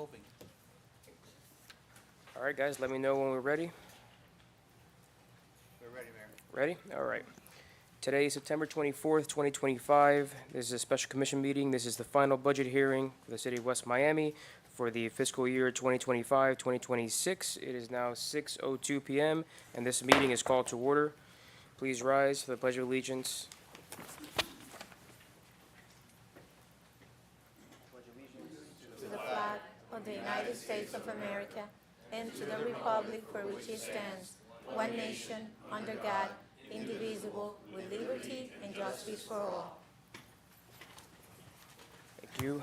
hoping. All right, guys, let me know when we're ready. We're ready, Mayor. Ready? All right. Today is September 24th, 2025. This is a special commission meeting. This is the final budget hearing for the city of West Miami for the fiscal year 2025-2026. It is now 6:02 p.m., and this meeting is called to order. Please rise for the Pledge of Allegiance. To the flag of the United States of America and to the republic for which it stands, one nation, under God, indivisible, with liberty and justice for all. Thank you.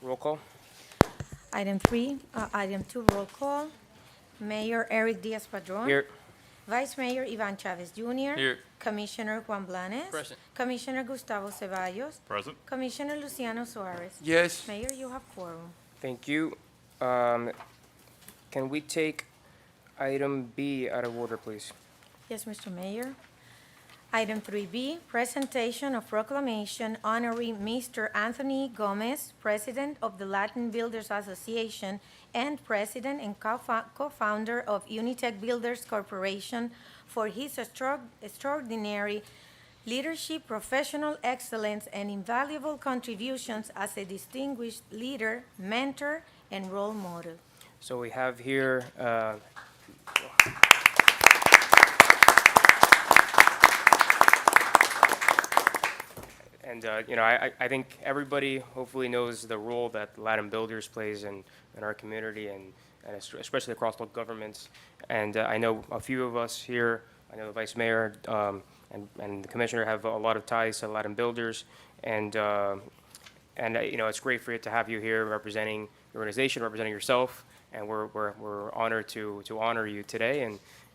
Roll call. Item 2, roll call. Mayor Eric Diaz-Padrón. Here. Vice Mayor Ivan Chavez Jr. Here. Commissioner Juan Blanes. Present. Commissioner Gustavo Ceballos. Present. Commissioner Luciano Suarez. Yes. Mayor, you have quorum. Thank you. Can we take item B out of order, please? Yes, Mr. Mayor. Item 3B, presentation of proclamation honoring Mr. Anthony Gomez, President of the Latin Builders Association and President and co-founder of Unitech Builders Corporation for his extraordinary leadership, professional excellence, and invaluable contributions as a distinguished leader, mentor, and role model. So we have here, I think everybody hopefully knows the role that Latin Builders plays in our community and especially across local governments. And I know a few of us here, I know the Vice Mayor and the Commissioner have a lot of ties to Latin Builders. And it's great for you to have you here representing the organization, representing yourself. And we're honored to honor you today,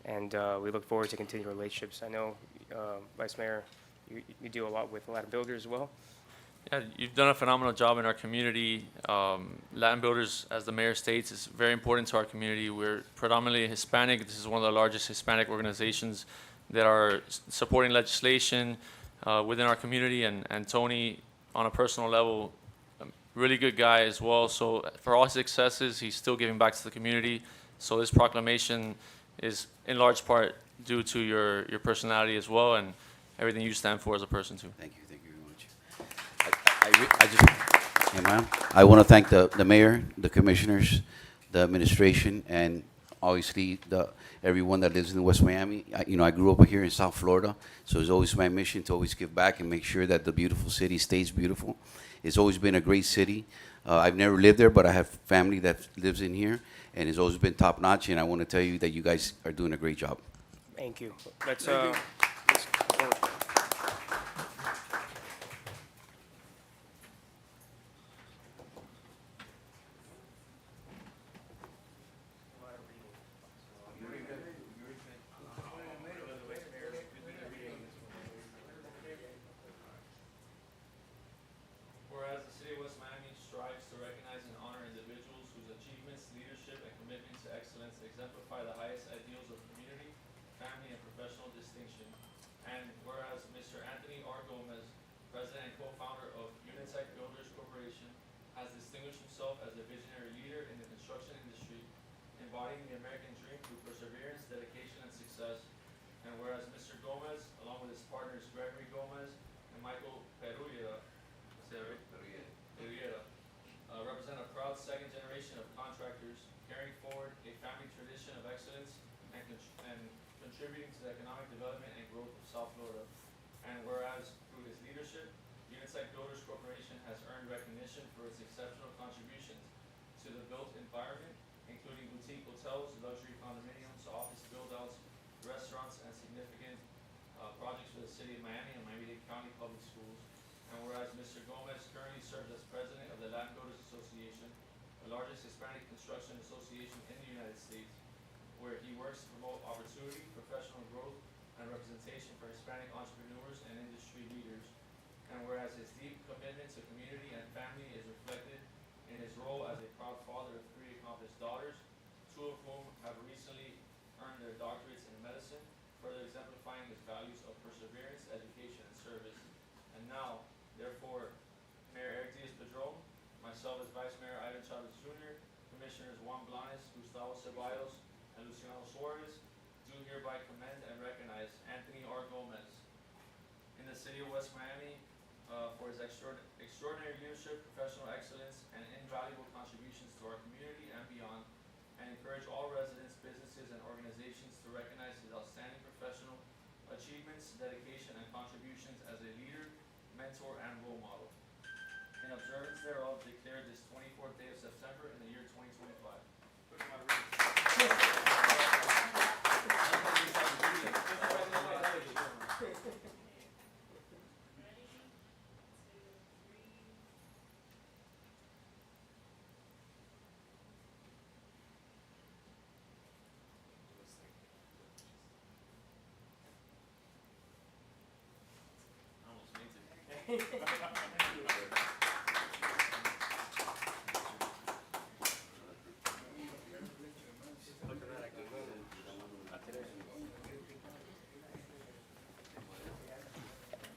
and we look forward to continued relationships. I know, Vice Mayor, you do a lot with Latin Builders as well. Yeah, you've done a phenomenal job in our community. Latin Builders, as the mayor states, is very important to our community. We're predominantly Hispanic. This is one of the largest Hispanic organizations that are supporting legislation within our community. And Tony, on a personal level, a really good guy as well. So for all his successes, he's still giving back to the community. So this proclamation is in large part due to your personality as well and everything you stand for as a person too. Thank you very much. I want to thank the mayor, the commissioners, the administration, and obviously everyone that lives in West Miami. I grew up here in South Florida, so it's always my mission to always give back and make sure that the beautiful city stays beautiful. It's always been a great city. I've never lived there, but I have family that lives in here, and it's always been top notch. And I want to tell you that you guys are doing a great job. Thank you. Let's go forward. Whereas the City of West Miami strives to recognize and honor individuals whose achievements, leadership, and commitment to excellence exemplify the highest ideals of community, family, and professional distinction. And whereas Mr. Anthony R. Gomez, President and co-founder of Unitech Builders Corporation, has distinguished himself as a visionary leader in the construction industry, embodying the American dream through perseverance, dedication, and success. And whereas Mr. Gomez, along with his partners Gregory Gomez and Michael Perulla, represent a proud second generation of contractors carrying forward a family tradition of excellence and contributing to the economic development and growth of South Florida. And whereas through his leadership, Unitech Builders Corporation has earned recognition for its exceptional contributions to the built environment, including boutique hotels, luxury condominiums, office build-outs, restaurants, and significant projects for the city of Miami and Miami-Dade County Public Schools. And whereas Mr. Gomez currently serves as president of the Latin Builders Association, the largest Hispanic construction association in the United States, where he works to promote opportunity, professional growth, and representation for Hispanic entrepreneurs and industry leaders. And whereas his deep commitment to community and family is reflected in his role as a proud father of 3 accomplished daughters, 2 of whom have recently earned their doctorates in medicine, further exemplifying his values of perseverance, education, and service. And now, therefore, Mayor Eric Diaz-Padrón, myself as Vice Mayor Ivan Chavez Jr., Commissioners Juan Blanes, Gustavo Ceballos, and Luciano Suarez, do hereby commend and recognize Anthony R. Gomez in the city of West Miami for his extraordinary leadership, professional excellence, and invaluable contributions to our community and beyond, and encourage all residents, businesses, and organizations to recognize his outstanding professional achievements, dedication, and contributions as a leader, mentor, and role model. In observance thereof, declare this 24th day of September in the year 2025.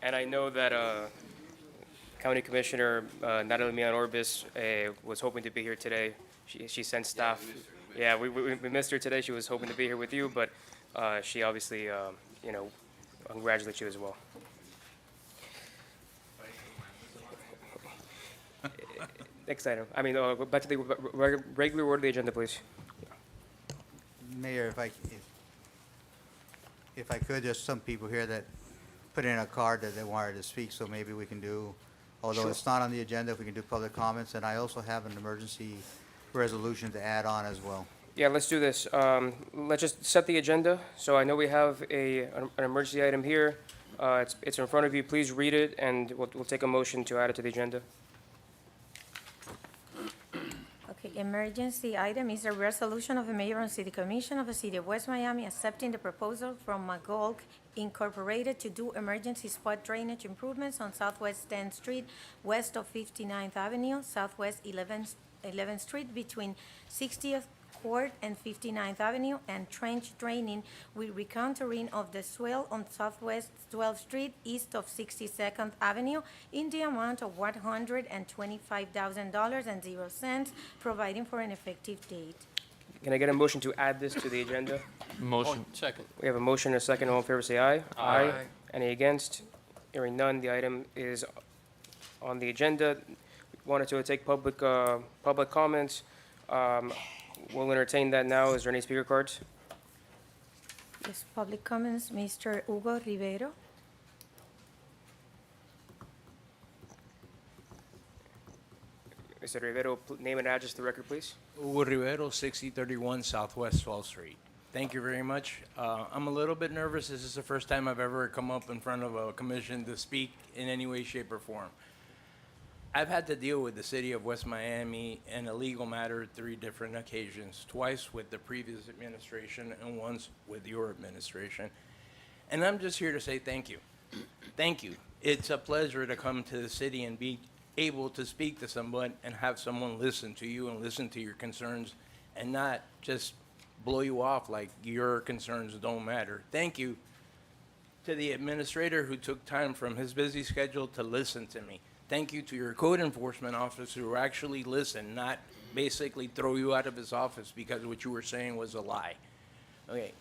And I know that County Commissioner Natalie Mian Orbis was hoping to be here today. She sent staff. Yeah, we missed her today. She was hoping to be here with you, but she obviously, congratulate you as well. Next item. Go back to the regular order of the agenda, please. Mayor, if I could, there's some people here that put in a card that they wanted to speak, so maybe we can do, although it's not on the agenda, if we can do public comments, and I also have an emergency resolution to add on as well. Yeah, let's do this. Let's just set the agenda. So I know we have an emergency item here. It's in front of you. Please read it, and we'll take a motion to add it to the agenda. Okay, emergency item is a resolution of the mayor and city commission of the city of West Miami accepting the proposal from Magog Incorporated to do emergency spot drainage improvements on Southwest 10th Street, west of 59th Avenue, Southwest 11th Street between 60th Court and 59th Avenue, and trench draining with recountering of the swell on Southwest 12th Street, east of 62nd Avenue, in the amount of $125,000.00, providing for an effective date. Can I get a motion to add this to the agenda? Motion. Second. We have a motion and a second. All in favor, say aye. Aye. Any against? Hearing none, the item is on the agenda. Wanted to take public comments. We'll entertain that now. Is there any speaker cards? Yes, public comments, Mr. Hugo Rivero. Mr. Rivero, name and address to the record, please. Hugo Rivero, 6031 Southwest 12th Street. Thank you very much. I'm a little bit nervous. This is the first time I've ever come up in front of a commission to speak in any way, shape, or form. I've had to deal with the city of West Miami in a legal matter 3 different occasions, twice with the previous administration and once with your administration. And I'm just here to say thank you. Thank you. It's a pleasure to come to the city and be able to speak to someone and have someone listen to you and listen to your concerns and not just blow you off like your concerns don't matter. Thank you to the administrator who took time from his busy schedule to listen to me. Thank you to your code enforcement officer who actually listened, not basically throw you out of his office because what you were saying was a lie. Okay,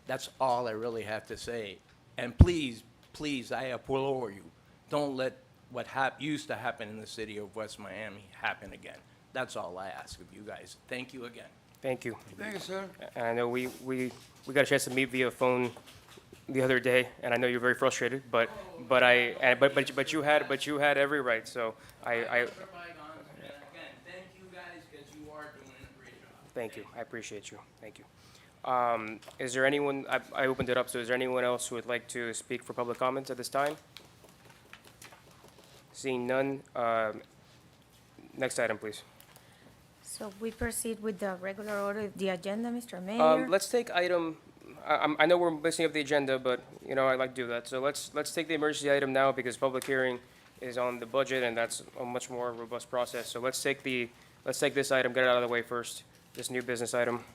that's all I really have to say. And please, please, I implore you, don't let what used to happen in the city of West Miami happen again. That's all I ask of you guys. Thank you again. Thank you. Thank you, sir. And I know we got a chance to meet via phone the other day, and I know you're very frustrated, but you had every right. So I And again, thank you guys because you are doing a great job. thank you. I appreciate you. Thank you. Is there anyone? I opened it up. So is there anyone else who would like to speak for public comments at this time? Seeing none. Next item, please. So we proceed with the regular order of the agenda, Mr. Mayor. Let's take item. I know we're mixing up the agenda, but I like to do that. So let's take the emergency item now because public hearing is on the budget and that's a much more robust process. So let's take this item, get it out of the way first. This new business item.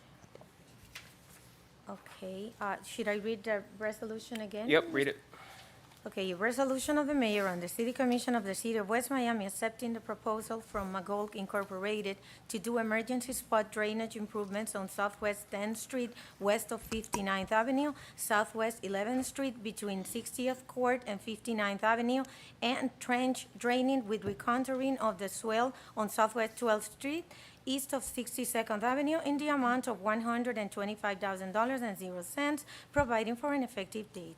Okay, should I read the resolution again? Yep, read it. Okay, a resolution of the mayor and the city commission of the city of West Miami accepting the proposal from Magog Incorporated to do emergency spot drainage improvements on Southwest 10th Street, west of 59th Avenue, Southwest 11th Street between 60th Court and 59th Avenue, and trench draining with recontouring of the swell on Southwest 12th Street, east of 62nd Avenue, in the amount of $125,000.00, providing for an effective date.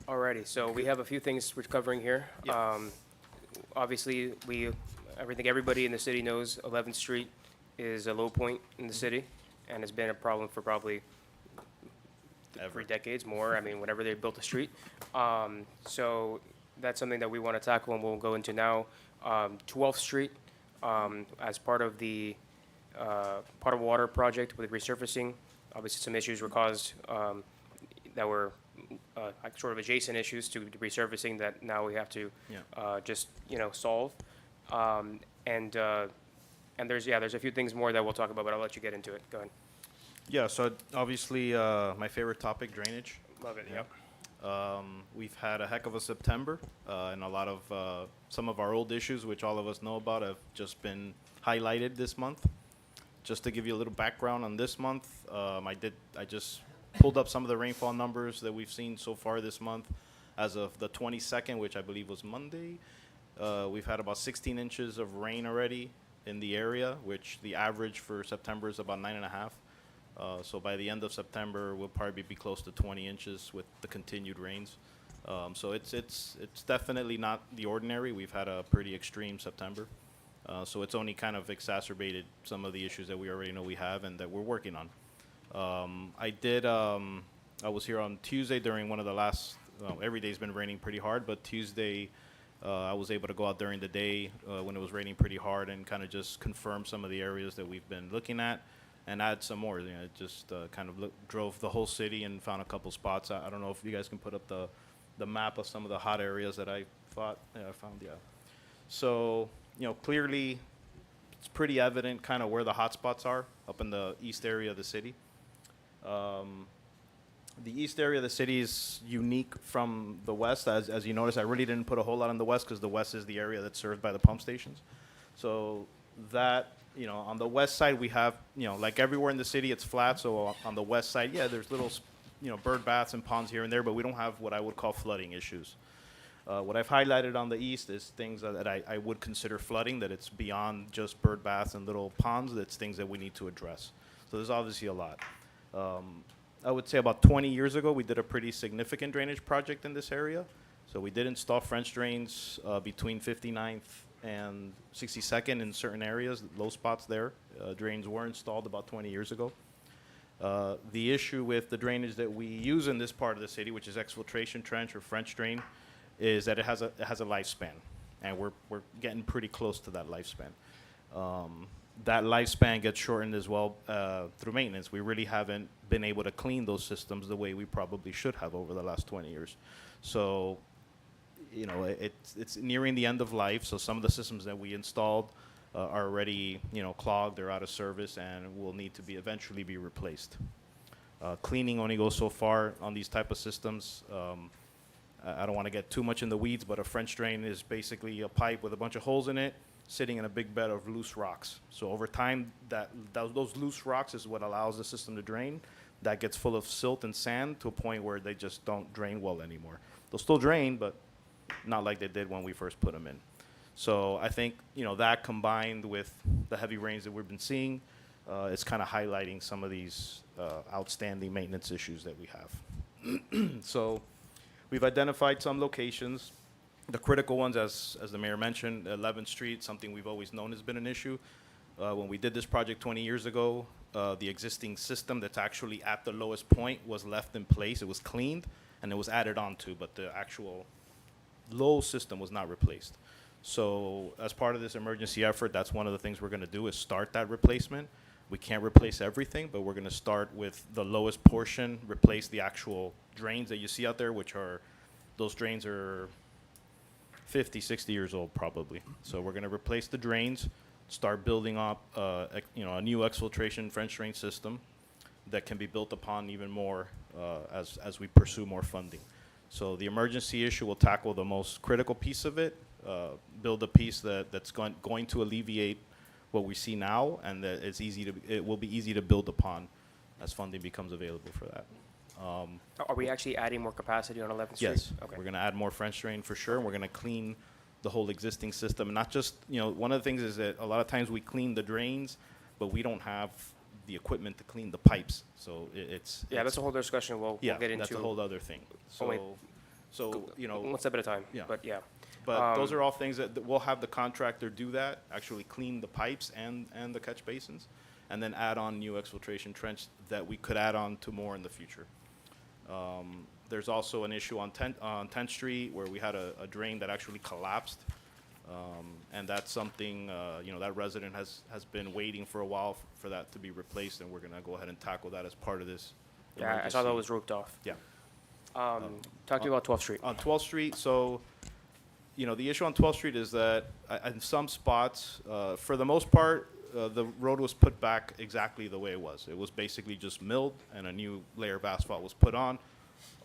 Alrighty, so we have a few things we're covering here. Obviously, I think everybody in the city knows 11th Street is a low point in the city, and it's been a problem for probably 3 decades more, I mean, whenever they built the street. So that's something that we want to tackle and we'll go into now. 12th Street, as part of the water project with resurfacing, obviously some issues were caused that were like sort of adjacent issues to resurfacing that now we have to just, solve. And there's a few things more that we'll talk about, but I'll let you get into it. Go ahead. Yeah, so obviously, my favorite topic, drainage. Love it, yep. We've had a heck of a September, and a lot of, some of our old issues, which all of us know about, have just been highlighted this month. Just to give you a little background on this month, I just pulled up some of the rainfall numbers that we've seen so far this month. As of the 22nd, which I believe was Monday, we've had about 16 inches of rain already in the area, which the average for September is about 9.5. So by the end of September, we'll probably be close to 20 inches with the continued rains. So it's definitely not the ordinary. We've had a pretty extreme September. So it's only kind of exacerbated some of the issues that we already know we have and that we're working on. I was here on Tuesday during one of the last, every day's been raining pretty hard, but Tuesday, I was able to go out during the day when it was raining pretty hard and kind of just confirm some of the areas that we've been looking at and add some more. Just kind of drove the whole city and found a couple spots. I don't know if you guys can put up the map of some of the hot areas that I found. So, clearly it's pretty evident kind of where the hot spots are up in the east area of the city. The east area of the city is unique from the west. As you notice, I really didn't put a whole lot on the west because the west is the area that's served by the pump stations. So that, on the west side, we have, like everywhere in the city, it's flat. So on the west side, yeah, there's little, bird baths and ponds here and there, but we don't have what I would call flooding issues. What I've highlighted on the east is things that I would consider flooding, that it's beyond just bird baths and little ponds. That's things that we need to address. So there's obviously a lot. I would say about 20 years ago, we did a pretty significant drainage project in this area. So we did install French drains between 59th and 62nd in certain areas, low spots there. Drains were installed about 20 years ago. The issue with the drainage that we use in this part of the city, which is exfiltration trench or French drain, is that it has a lifespan, and we're getting pretty close to that lifespan. That lifespan gets shortened as well through maintenance. We really haven't been able to clean those systems the way we probably should have over the last 20 years. So, it's nearing the end of life. So some of the systems that we installed are already, clogged, they're out of service, and will need to eventually be replaced. Cleaning only goes so far on these type of systems. I don't want to get too much in the weeds, but a French drain is basically a pipe with a bunch of holes in it, sitting in a big bed of loose rocks. So over time, those loose rocks is what allows the system to drain. That gets full of silt and sand to a point where they just don't drain well anymore. They'll still drain, but not like they did when we first put them in. So I think, that combined with the heavy rains that we've been seeing, it's kind of highlighting some of these outstanding maintenance issues that we have. So we've identified some locations. The critical ones, as the mayor mentioned, 11th Street, something we've always known has been an issue. When we did this project 20 years ago, the existing system that's actually at the lowest point was left in place. It was cleaned, and it was added on to, but the actual low system was not replaced. So as part of this emergency effort, that's one of the things we're going to do is start that replacement. We can't replace everything, but we're going to start with the lowest portion, replace the actual drains that you see out there, those drains are 50, 60 years old probably. So we're going to replace the drains, start building up a new exfiltration French drain system that can be built upon even more as we pursue more funding. So the emergency issue will tackle the most critical piece of it, build a piece that's going to alleviate what we see now, and that it will be easy to build upon as funding becomes available for that. Are we actually adding more capacity on 11th Street? Yes, Okay. we're going to add more French drain for sure, and we're going to clean the whole existing system. Not just, one of the things is that a lot of times we clean the drains, but we don't have the equipment to clean the pipes. So Yeah, that's a whole discussion we'll yeah, get into. that's a whole other thing. Oh, wait. So, One step at a time. Yeah. But yeah. but those are all things that we'll have the contractor do that, actually clean the pipes and the catch basins, and then add on new exfiltration trench that we could add on to more in the future. There's also an issue on 10th Street where we had a drain that actually collapsed. And that's something, that resident has been waiting for a while for that to be replaced, and we're going to go ahead and tackle that as part of this. Yeah, I saw that emergency. was roped off. Yeah. Talk to me about 12th Street. On 12th Street, so, the issue on 12th Street is that in some spots, for the most part, the road was put back exactly the way it was. It was basically just milled and a new layer of asphalt was put on.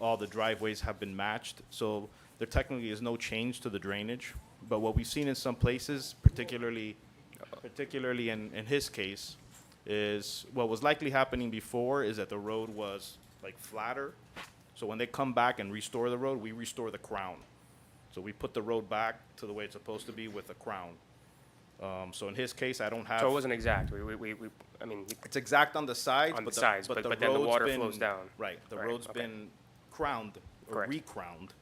All the driveways have been matched, so there technically is no change to the drainage. But what we've seen in some places, particularly in his case, is what was likely happening before is that the road was like flatter. So when they come back and restore the road, we restore the crown. So we put the road back to the way it's supposed to be with a crown. So in his case, I don't have. So it wasn't exact. I mean, It's exact on the sides, On the but sides, but then the road's water been- flows down. Right, the Right, road's okay. been crowned or Correct. recrowned.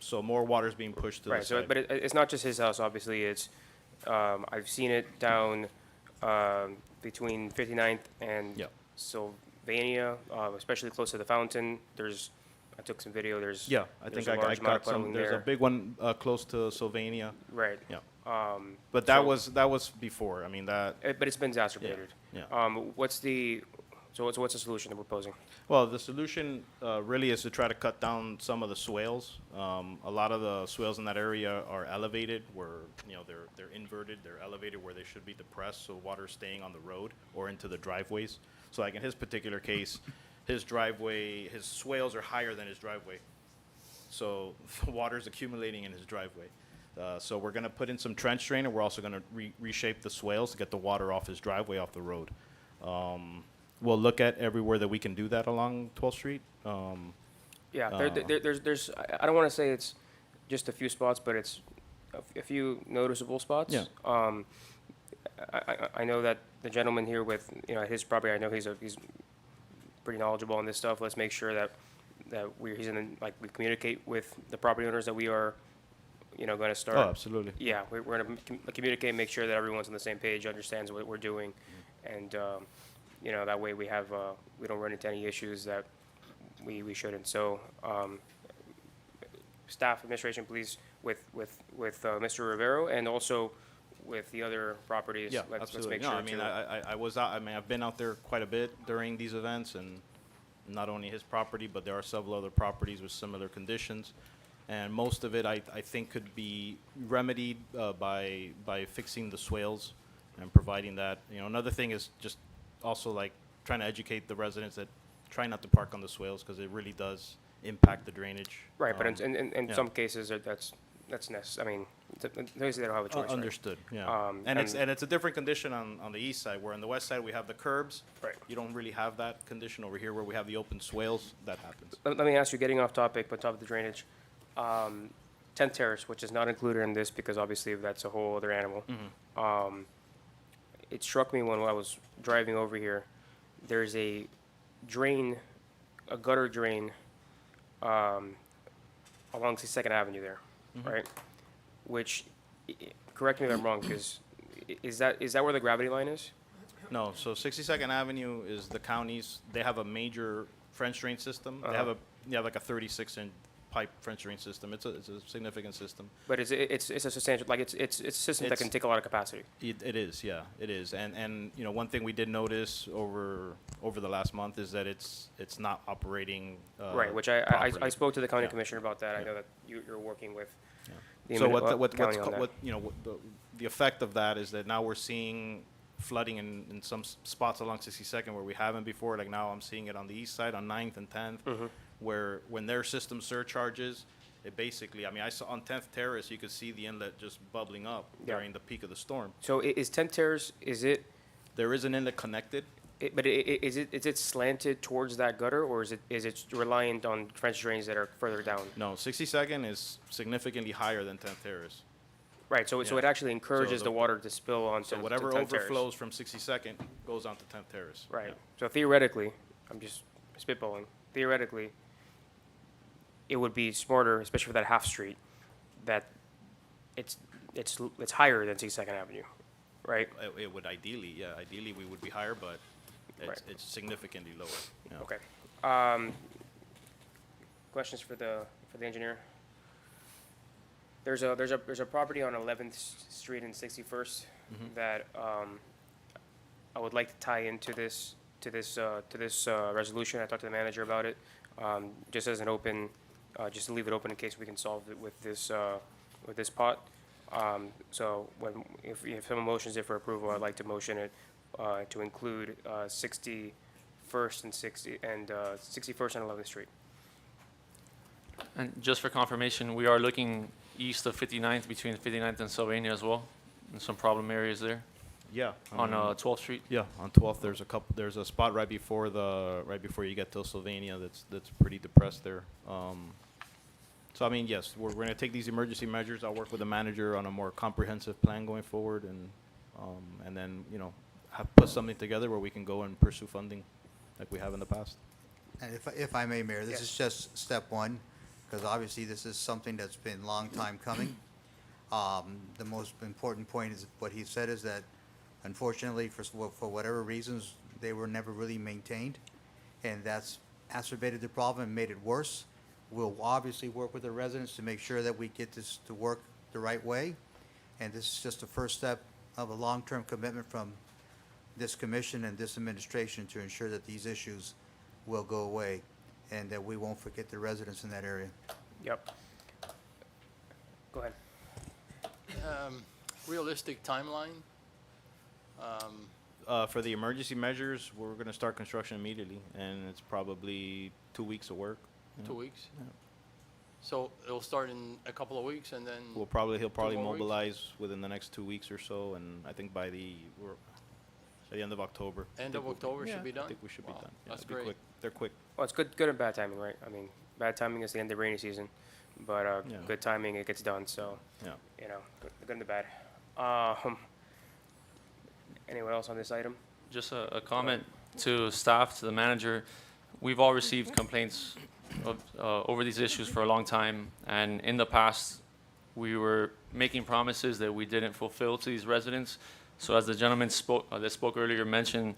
So more water's being pushed to the right. So, side. but it's not just his house. Obviously, it's. I've seen it down between 59th and Yep. Sylvania, especially close to the fountain. I took some video. There's. Yeah, I there's think a I large amount got of puddling some, there's a there. big one close to Sylvania. Right. Yeah. Um, But that was before, I mean, but it's been exacerbated. yeah. What's the solution that we're proposing? well, the solution really is to try to cut down some of the swales. A lot of the swales in that area are elevated where, they're inverted, they're elevated where they should be depressed, so water's staying on the road or into the driveways. So like in his particular case, his swales are higher than his driveway. So the water's accumulating in his driveway. So we're going to put in some trench drain, and we're also going to reshape the swales to get the water off his driveway, off the road. We'll look at everywhere that we can do that along 12th Street. Yeah, there's. I don't want to say it's just a few spots, but it's a few noticeable spots. Yeah. I know that the gentleman here with his property. I know he's pretty knowledgeable on this stuff. Let's make sure that we we communicate with the property owners that we are, going to start. Oh, absolutely. Yeah, we're going to communicate, make sure that everyone's on the same page, understands what we're doing, and that way we don't run into any issues that we shouldn't. So, staff administration, please, with Mr. Rivero and also with the other properties. Yeah, let's absolutely. make No, sure. I mean, to- I was out, I've been out there quite a bit during these events, and not only his property, but there are several other properties with similar conditions. And most of it, I think, could be remedied by fixing the swales and providing that. Another thing is just also like trying to educate the residents that try not to park on the swales because it really does impact the drainage. Right, but in yeah. some cases, that's necessary. I mean, they don't have a choice. right? Understood, yeah. And it's a different condition on the east side, where on the west side, we have the curbs. Right. You don't really have that condition over here where we have the open swales, that happens. Let me ask you, getting off topic, but top of the drainage, 10th Terrace, which is not included in this because obviously that's a whole other animal. It struck me when I was driving over here, there's a gutter drain along 62nd Avenue there, right? Which, correct me if I'm wrong, because is that where the gravity line is? No, so 62nd Avenue is the county's, they have a major French drain system. They Uh-huh. have like a 36-inch pipe French drain system. It's a significant system. But it's a substantial, it's a system that It's- can take a lot of capacity. It is, yeah, it is. And one thing we did notice over the last month is that it's not operating Right, which I properly. spoke to the county Yeah. commissioner about that. I Yeah. know that you're working with the So county on that. the effect of that is that now we're seeing flooding in some spots along 62nd where we haven't before. Like now I'm seeing it on the east side on 9th and 10th. where when their system surcharges, it basically, I mean, I saw on 10th Terrace, you could see the inlet just bubbling up Yeah. during the peak of the storm. So is 10 Terrace, is it, There is an inlet connected. is it slanted towards that gutter, or is it reliant on French drains that are further down? No, 62nd is significantly higher than 10th Terrace. Right, so Yeah. it actually encourages So the the- water to spill onto So to whatever 10th Terrace. overflows from 62nd goes onto 10th Terrace. Right. Yeah. So theoretically, I'm just spitballing. Theoretically, it would be smarter, especially for that half street, that it's higher than 62nd Avenue, right? It would ideally, yeah, ideally we would be higher, but Right. it's significantly lower. Yeah. Okay. Questions for the engineer? There's a property on 11th Street and 61st that I would like to tie into this resolution. I talked to the manager about it, just as an open, just to leave it open in case we can solve it with this pot. So if someone motions it for approval, I'd like to motion it to include 61st and 61st and 11th Street. And just for confirmation, we are looking east of 59th, between 59th and Sylvania as well, and some problem areas there Yeah. on 12th Street. Yeah, on 12th, there's a spot right before you get to Sylvania that's pretty depressed there. So I mean, yes, we're gonna take these emergency measures. I'll work with the manager on a more comprehensive plan going forward, and then, you know, put something together where we can go and pursue funding like we have in the past. And if I may, Mayor, this Yes. is just step one, because obviously this is something that's been a long time coming. The most important point is, what he said is that unfortunately, for whatever reasons, they were never really maintained, and that's exacerbated the problem and made it worse. We'll obviously work with the residents to make sure that we get this to work the right way, and this is just the first step of a long-term commitment from this commission and this administration to ensure that these issues will go away and that we won't forget the residents in that area. Yep. Go ahead. Realistic timeline? For the emergency measures, we're gonna start construction immediately, and it's probably 2 weeks of work. 2 weeks? Yeah. So it'll start in a couple of weeks and then, He'll probably more weeks? mobilize within the next 2 weeks or so, and I think by the end of October. I end think of October yeah, should be I done? think we should be Wow, done. Yeah, that's it'll be great. quick. They're quick. Well, it's good and bad timing, right? I mean, bad timing is the end of rainy season, but Yeah. good timing, it gets done, so, Yeah. you know, good and the bad. Anyone else on this item? Just a comment to staff, to the manager. We've all received complaints over these issues for a long time, and in the past, we were making promises that we didn't fulfill to these residents. So as the gentleman that spoke earlier mentioned,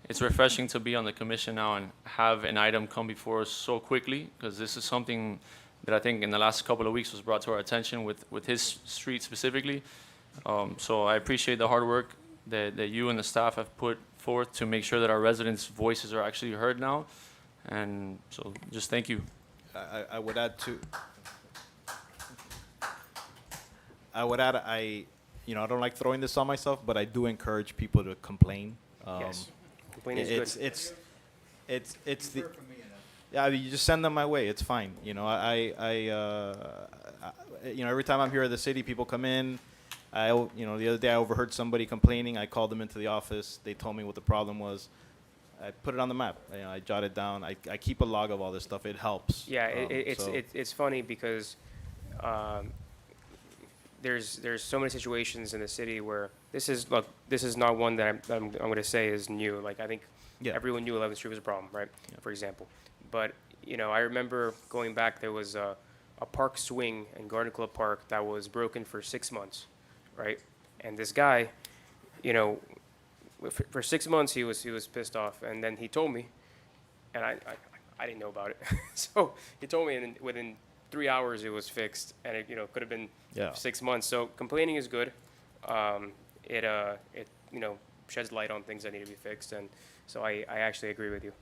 it's refreshing to be on the commission now and have an item come before us so quickly, because this is something that I think in the last couple of weeks was brought to our attention with his street specifically. So I appreciate the hard work that you and the staff have put forth to make sure that our residents' voices are actually heard now. And so just thank you. I would add I don't like throwing this on myself, but I do encourage people to complain. Yes. Complaining is good. It's the, yeah, I mean, you just send them my way. It's fine. You know, every time I'm here at the city, people come in. The other day I overheard somebody complaining. I called them into the office. They told me what the problem was. I put it on the map. I jot it down. I keep a log of all this stuff. It helps. Yeah, So- it's funny because there's so many situations in the city where this is not one that I'm going to say is new. Like I think Yeah. everyone knew 11th Street was a problem, right? Yeah. For example, but I remember going back. There was a park swing in Garden Club Park that was broken for 6 months, right? And this guy, for 6 months he was pissed off, and then he told me, and I didn't know about it. So he told me, and within 3 hours it was fixed, and it could have been Yeah. 6 months. So complaining is good. It sheds light on things that need to be fixed, and so I actually agree with you.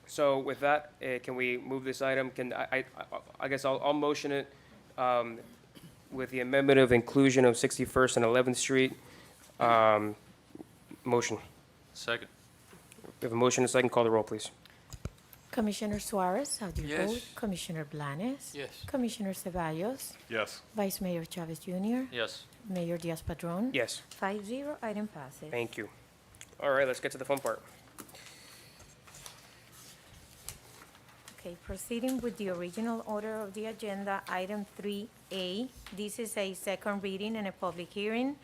So with that, can we move this item? I guess I'll motion it with the amendment of inclusion of 61st and 11th Street. Motion. Second. We have a motion and a second. Call the roll, please. Commissioner Suarez, how do you Yes. vote? Commissioner Blanes? Yes. Commissioner Ceballos? Yes. Vice Mayor Chavez Jr.? Yes. Mayor Diaz-Padrón? Yes, 5-0, item passes. thank you. All right, let's get to the fun part. Okay, proceeding with the original order of the agenda, item 3A. This is a second reading and a public hearing.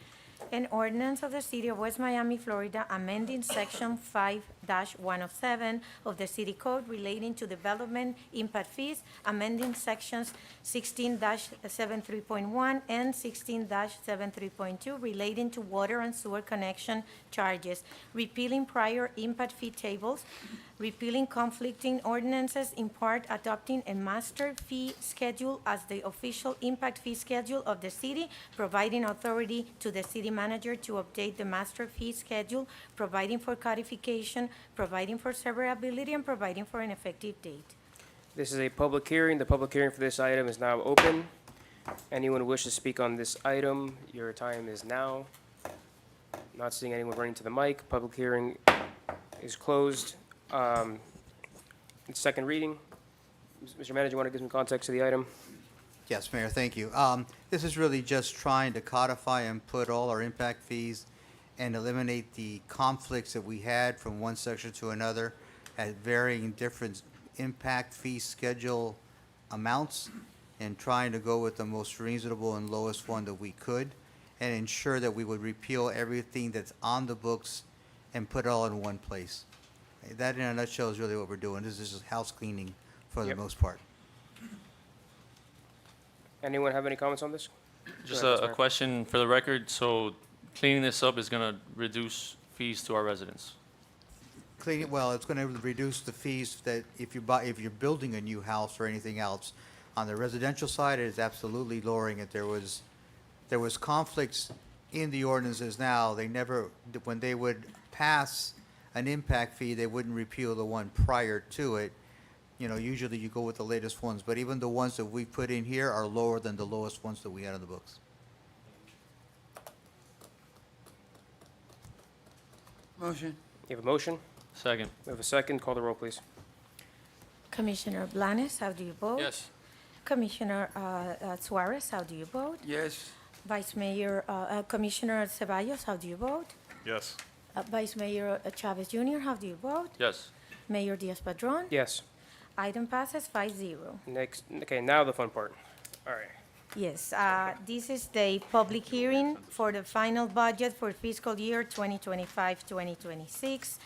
An ordinance of the City of West Miami, Florida, amending Section 5-107 of the City Code relating to development impact fees, amending Sections 16-73.1 and 16-73.2 relating to water and sewer connection charges, repealing prior impact fee tables, repealing conflicting ordinances, in part adopting a master fee schedule as the official impact fee schedule of the city, providing authority to the city manager to update the master fee schedule, providing for codification, providing for severability, and providing for an effective date. This is a public hearing. The public hearing for this item is now open. Anyone who wishes to speak on this item, your time is now. Not seeing anyone running to the mic. Public hearing is closed. Second reading. Mr. Manager, you want to give some context to the item? Yes, Mayor, thank you. This is really just trying to codify and put all our impact fees and eliminate the conflicts that we had from one section to another at varying different impact fee schedule amounts, and trying to go with the most reasonable and lowest one that we could, and ensure that we would repeal everything that's on the books and put it all in one place. That in a nutshell is really what we're doing. This is just house cleaning for the Yep. most part. Anyone have any comments on this? Just Go ahead, a Mayor. question for the record. So cleaning this up is going to reduce fees to our residents. Cleaning, well, it's gonna reduce the fees that if you're building a new house or anything else. On the residential side, it is absolutely lowering it. There was conflicts in the ordinances now. They never, when they would pass an impact fee, they wouldn't repeal the one prior to it. You know, usually you go with the latest ones, but even the ones that we put in here are lower than the lowest ones that we had on the books. Motion. You have a motion? Second. We have a second. Call the roll, please. Commissioner Blanes, how do you vote? Yes. Commissioner Suarez, how do you vote? Yes. Vice Mayor, Commissioner Ceballos, how do you vote? Yes. Vice Mayor Chavez Jr., how do you vote? Yes. Mayor Diaz-Padrón? Yes. Item passes 5-0. Next, okay, now the fun part. All right. Yes, this is the public hearing for the final budget for fiscal year 2025-2026.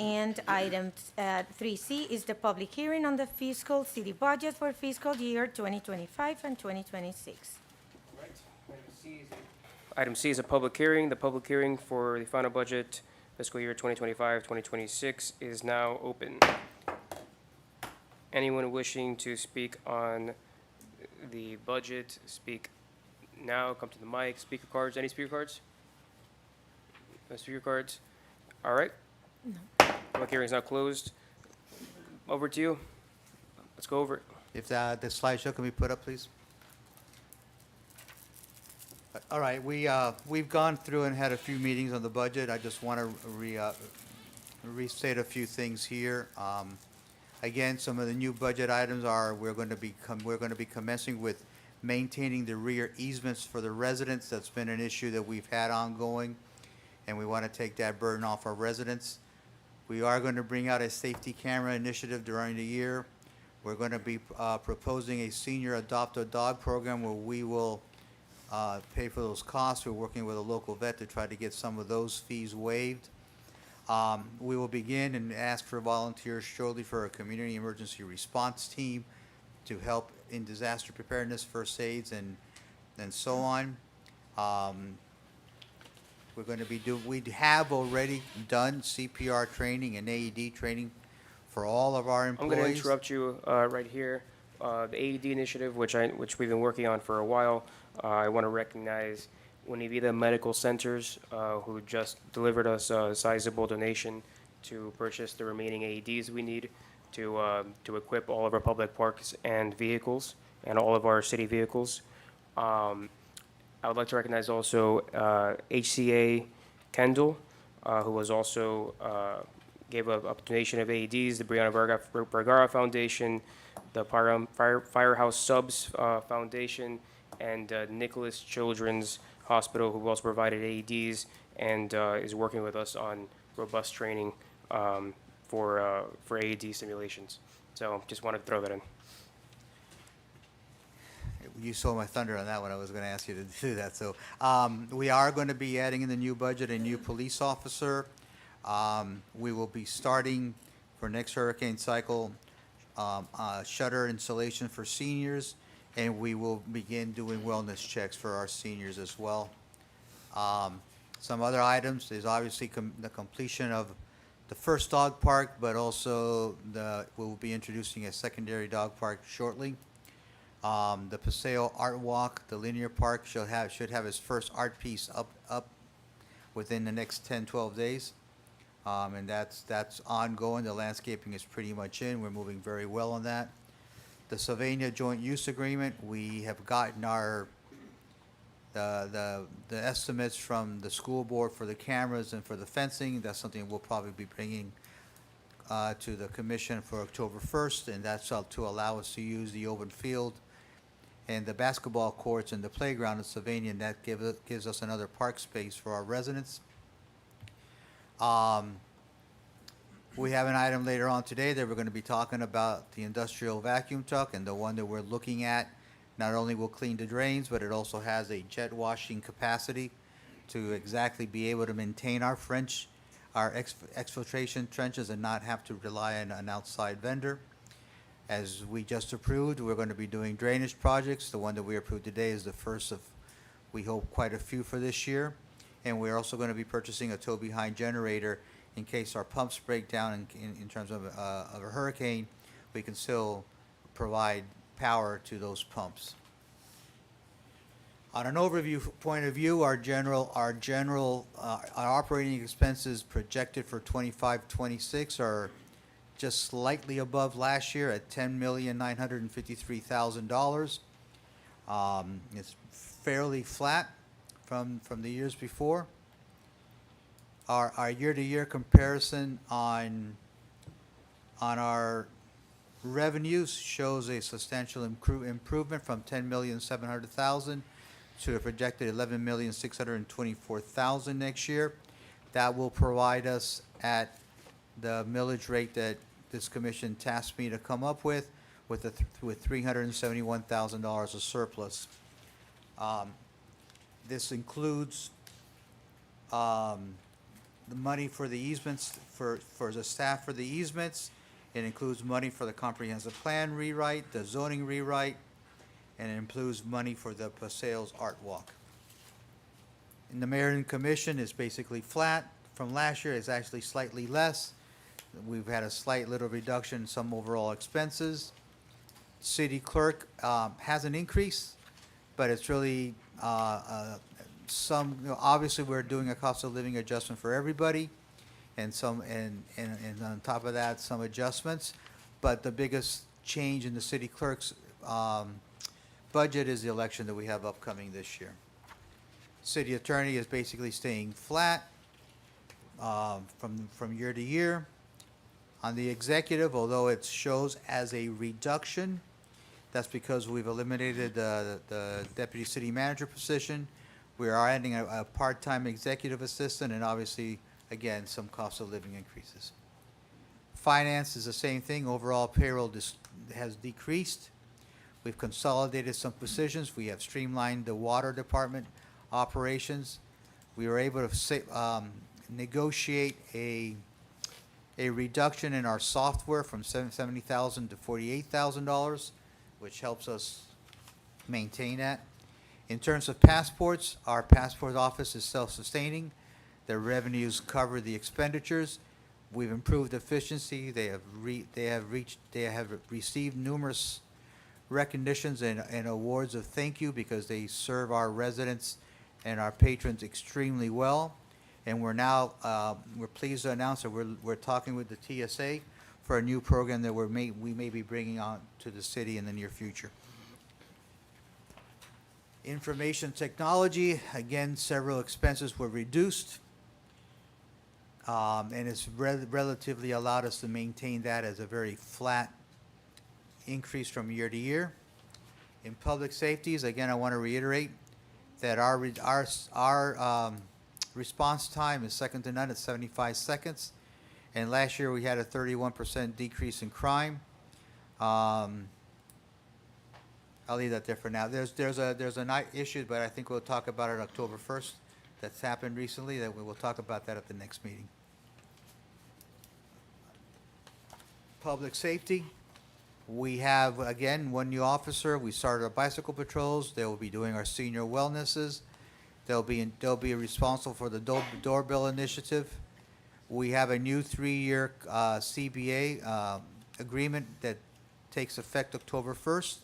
And item 3C is the public hearing on the fiscal city budget for fiscal year 2025 and 2026. Item C is a public hearing. The public hearing for the final budget fiscal year 2025-2026 is now open. Anyone wishing to speak on the budget, speak now, come to the mic. Speaker cards, any speaker cards? No speaker cards? All right. Public hearing is now closed. Over to you. Let's go over it. If the slideshow can be put up, please. All right, we've gone through and had a few meetings on the budget. I just want to restate a few things here. Again, some of the new budget items are, we're going to be commencing with maintaining the rear easements for the residents. That's been an issue that we've had ongoing, and we want to take that burden off our residents. We are going to bring out a safety camera initiative during the year. We're going to be proposing a senior adopt a dog program where we will pay for those costs. We're working with a local vet to try to get some of those fees waived. We will begin and ask for volunteers shortly for a community emergency response team to help in disaster preparedness, first aids, and so on. We're going to be we have already done CPR training and AED training for all of our I'm employees. going to interrupt you right here. The AED initiative, which we've been working on for a while, I want to recognize Univida Medical Centers, who just delivered us a sizable donation to purchase the remaining AEDs we need to equip all of our public parks and vehicles and all of our city vehicles. I would like to recognize also HCA Kendall, who was also gave a donation of AEDs, the Brianna Vergara Foundation, the Firehouse Subs Foundation, and Nicholas Children's Hospital, who also provided AEDs and is working with us on robust training for AED simulations. So just wanted to throw that in. You stole my thunder on that one. I was going to ask you to do that. So we are going to be adding in the new budget a new police officer. We will be starting for next hurricane cycle shutter installation for seniors, and we will begin doing wellness checks for our seniors as well. Some other items is obviously the completion of the first dog park, but also we'll be introducing a secondary dog park shortly. The Paseo Art Walk, the linear park should have its first art piece up within the next 10, 12 days. And that's ongoing. The landscaping is pretty much in. We're moving very well on that. The Sylvania Joint Use Agreement, we have gotten the estimates from the school board for the cameras and for the fencing. That's something we'll probably be bringing to the commission for October 1st, and that's to allow us to use the open field and the basketball courts and the playground in Sylvania, and that gives us another park space for our residents. We have an item later on today that we're going to be talking about the industrial vacuum truck, and the one that we're looking at not only will clean the drains, but it also has a jet washing capacity to exactly be able to maintain our exfiltration trenches and not have to rely on an outside vendor. As we just approved, we're going to be doing drainage projects. The one that we approved today is the first of, we hope, quite a few for this year. And we're also going to be purchasing a tow-behind generator in case our pumps break down in terms of a hurricane. We can still provide power to those pumps. On an overview point of view, our operating expenses projected for 25-26 are just slightly above last year at $10,953,000. It's fairly flat from the years before. Our year-to-year comparison on our revenues shows a substantial improvement from $10,700,000 to a projected $11,624,000 next year. That will provide us at the millage rate that this commission tasked me to come up with $371,000 of surplus. This includes the money for the easements, for the staff for the easements. It includes money for the comprehensive plan rewrite, the zoning rewrite, and it includes money for the Paseos Art Walk. And the mayor and commission is basically flat from last year. It's actually slightly less. We've had a slight little reduction in some overall expenses. City clerk has an increase, but it's really obviously we're doing a cost of living adjustment for everybody, and on top of that, some adjustments. But the biggest change in the city clerk's budget is the election that we have upcoming this year. City attorney is basically staying flat from year to year. On the executive, although it shows as a reduction, that's because we've eliminated the deputy city manager position. We are adding a part-time executive assistant, and obviously, again, some cost of living increases. Finance is the same thing. Overall payroll has decreased. We've consolidated some positions. We have streamlined the water department operations. We were able to negotiate a reduction in our software from $70,000 to $48,000, which helps us maintain that. In terms of passports, our passport office is self-sustaining. Their revenues cover the expenditures. We've improved efficiency. They have received numerous recognitions and awards of thank you because they serve our residents and our patrons extremely well. And we're pleased to announce that we're talking with the TSA for a new program that we may be bringing on to the city in the near future. Information technology, again, several expenses were reduced. And it's relatively allowed us to maintain that as a very flat increase from year to year. In public safeties, again, I want to reiterate that our response time is second to none at 75 seconds. And last year, we had a 31% decrease in crime. I'll leave that there for now. There's a night issue, but I think we'll talk about it October 1st. That's happened recently, that we will talk about that at the next meeting. Public safety, we have, again, one new officer. We started our bicycle patrols. They will be doing our senior wellnesses. They'll be responsible for the doorbell initiative. We have a new 3-year CBA agreement that takes effect October 1st,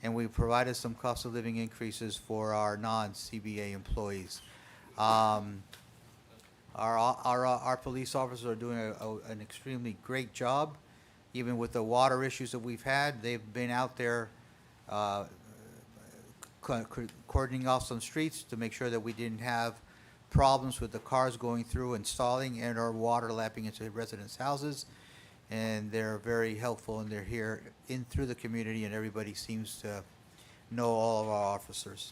and we provided some cost of living increases for our non-CBA employees. Our police officers are doing an extremely great job. Even with the water issues that we've had, they've been out there cordoning off some streets to make sure that we didn't have problems with the cars going through and stalling and or water lapping into residents' houses. And they're very helpful, and they're here through the community, and everybody seems to know all of our officers.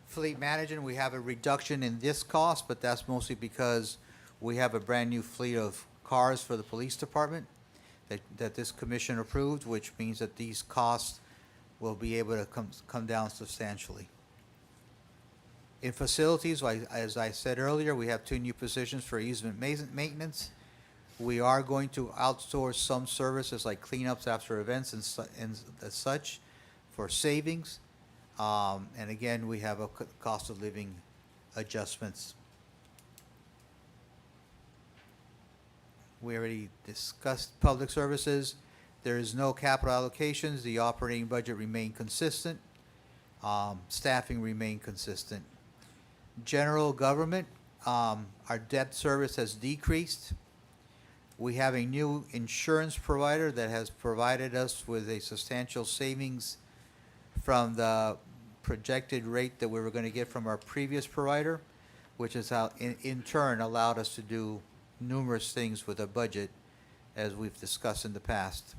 Fleet management, we have a reduction in this cost, but that's mostly because we have a brand-new fleet of cars for the police department that this commission approved, which means that these costs will be able to come down substantially. In facilities, as I said earlier, we have 2 new positions for easement maintenance. We are going to outsource some services like cleanups after events and such for savings. And again, we have a cost of living adjustments. We already discussed public services. There is no capital allocations. The operating budget remained consistent. Staffing remained consistent. General government, our debt service has decreased. We have a new insurance provider that has provided us with a substantial savings from the projected rate that we were going to get from our previous provider, which has in turn allowed us to do numerous things with a budget, as we've discussed in the past.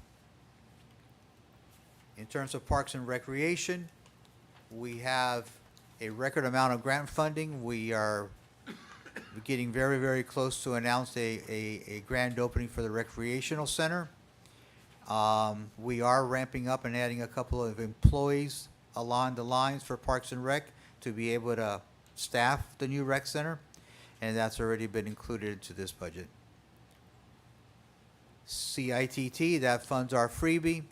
In terms of parks and recreation, we have a record amount of grant funding. We are getting very, very close to announce a grand opening for the recreational center. We are ramping up and adding a couple of employees along the lines for Parks and Rec to be able to staff the new rec center, and that's already been included into this budget. CITT, that funds our freebie.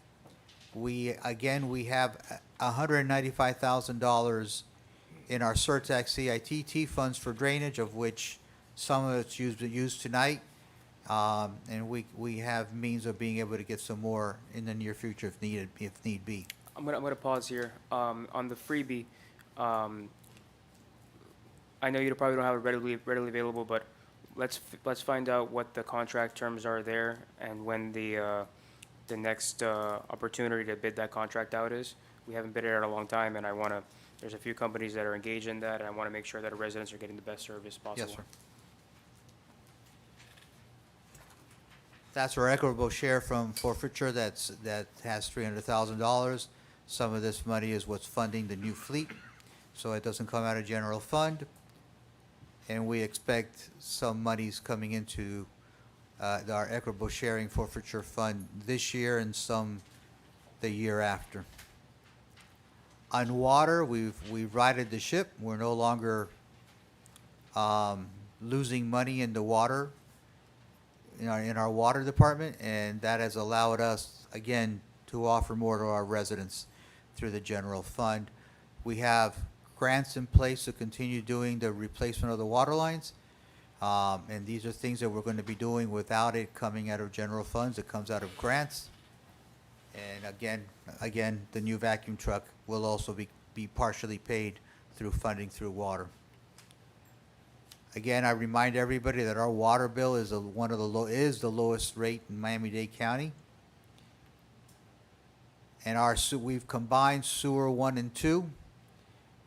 We have $195,000 in our Surtax CITT funds for drainage, of which some of it's used tonight. And we have means of being able to get some more in the near future if need be. I'm gonna pause here. On the freebie, I know you probably don't have it readily available, but let's find out what the contract terms are there and when the next opportunity to bid that contract out is. We haven't bid it out a long time, and there's a few companies that are engaged in that, and I want to make sure that our residents are getting the best service possible. Yes, sir. That's our equitable share from forfeiture that has $300,000. Some of this money is what's funding the new fleet, so it doesn't come out of general fund. And we expect some monies coming into our equitable sharing forfeiture fund this year and some the year after. On water, we've righted the ship. We're no longer losing money in the water, in our water department, and that has allowed us, again, to offer more to our residents through the general fund. We have grants in place to continue doing the replacement of the water lines, and these are things that we're going to be doing without it coming out of general funds. It comes out of grants. And again, the new vacuum truck will also be partially paid through funding through water. Again, I remind everybody that our water bill is the lowest rate in Miami-Dade County. And we've combined sewer 1 and 2.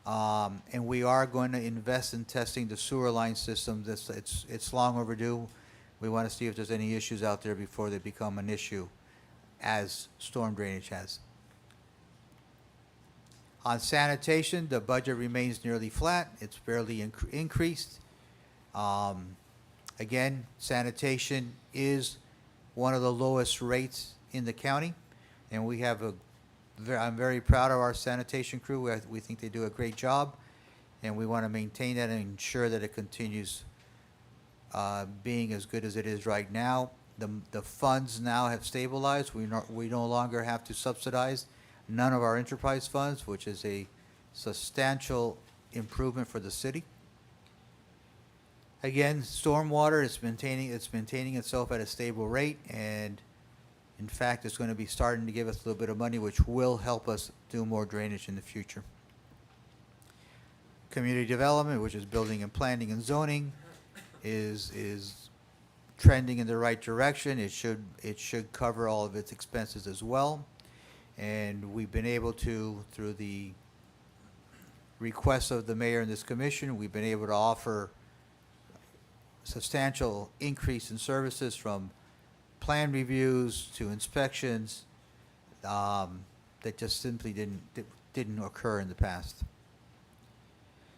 And we are going to invest in testing the sewer line system. It's long overdue. We want to see if there's any issues out there before they become an issue, as storm drainage has. On sanitation, the budget remains nearly flat. It's barely increased. Again, sanitation is one of the lowest rates in the county, and we have I'm very proud of our sanitation crew. We think they do a great job, and we want to maintain that and ensure that it continues being as good as it is right now. The funds now have stabilized. We no longer have to subsidize none of our enterprise funds, which is a substantial improvement for the city. Again, stormwater is maintaining itself at a stable rate, and in fact, it's going to be starting to give us a little bit of money, which will help us do more drainage in the future. Community development, which is building and planning and zoning, is trending in the right direction. It should cover all of its expenses as well. And we've been able to, through the requests of the mayor and this commission, we've been able to offer substantial increase in services, from plan reviews to inspections, that just simply didn't occur in the past.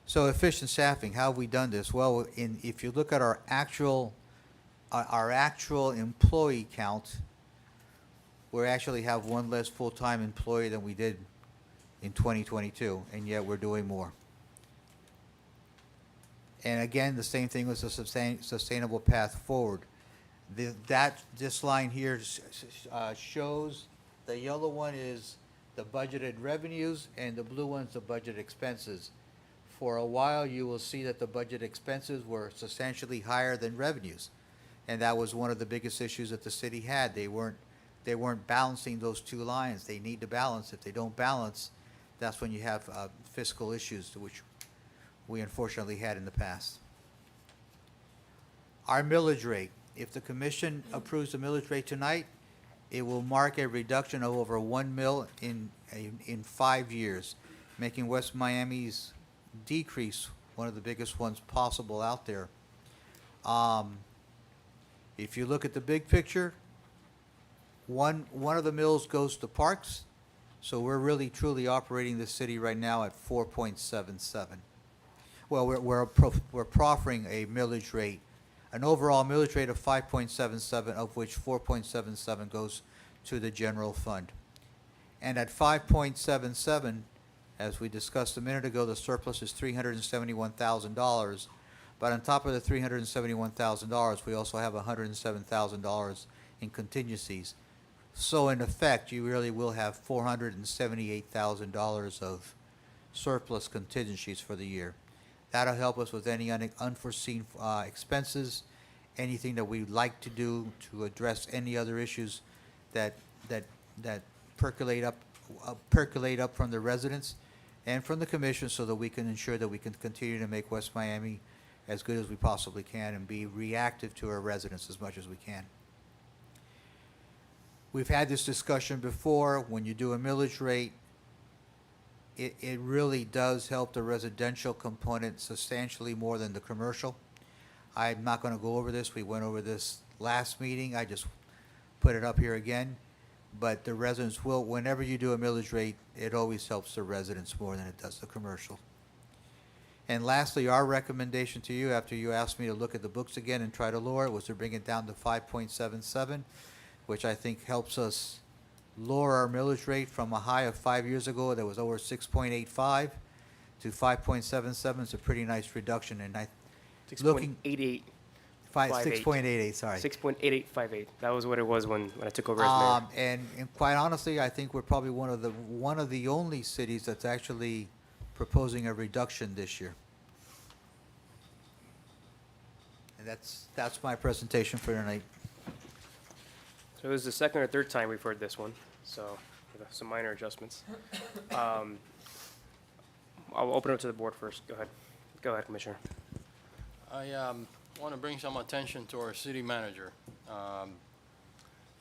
So efficient staffing, how have we done this? Well, if you look at our actual employee count, we actually have one less full-time employee than we did in 2022, and yet we're doing more. And again, the same thing with the sustainable path forward. This line here shows, the yellow one is the budgeted revenues, and the blue one's the budget expenses. For a while, you will see that the budget expenses were substantially higher than revenues, and that was one of the biggest issues that the city had. They weren't balancing those two lines. They need to balance. If they don't balance, that's when you have fiscal issues, which we unfortunately had in the past. Our millage rate, if the commission approves the millage rate tonight, it will mark a reduction of over 1 mil in 5 years, making West Miami's decrease one of the biggest ones possible out there. If you look at the big picture, one of the mills goes to parks, so we're really truly operating the city right now at 4.77. Well, we're proffering a millage rate, an overall millage rate of 5.77, of which 4.77 goes to the general fund. And at 5.77, as we discussed a minute ago, the surplus is $371,000. But on top of the $371,000, we also have $107,000 in contingencies. So in effect, you really will have $478,000 of surplus contingencies for the year. That'll help us with any unforeseen expenses, anything that we'd like to do to address any other issues that percolate up from the residents and from the commission, so that we can ensure that we can continue to make West Miami as good as we possibly can and be reactive to our residents as much as we can. We've had this discussion before. When you do a millage rate, it really does help the residential component substantially more than the commercial. I'm not going to go over this. We went over this last meeting. I just put it up here again. But the residents will, whenever you do a millage rate, it always helps the residents more than it does the commercial. And lastly, our recommendation to you, after you asked me to look at the books again and try to lower it, was to bring it down to 5.77, which I think helps us lower our millage rate from a high of 5 years ago that was over 6.85 to 5.77. It's a pretty nice reduction, and 6.88. 6.88, sorry. 6.8858. That was what it was when I took over as mayor. And quite honestly, I think we're probably one of the only cities that's actually proposing a reduction this year. And that's my presentation for tonight. So it was the second or third time we've heard this one, so with some minor adjustments. I'll open it up to the board first. Go ahead. Go ahead, Commissioner. I want to bring some attention to our city manager.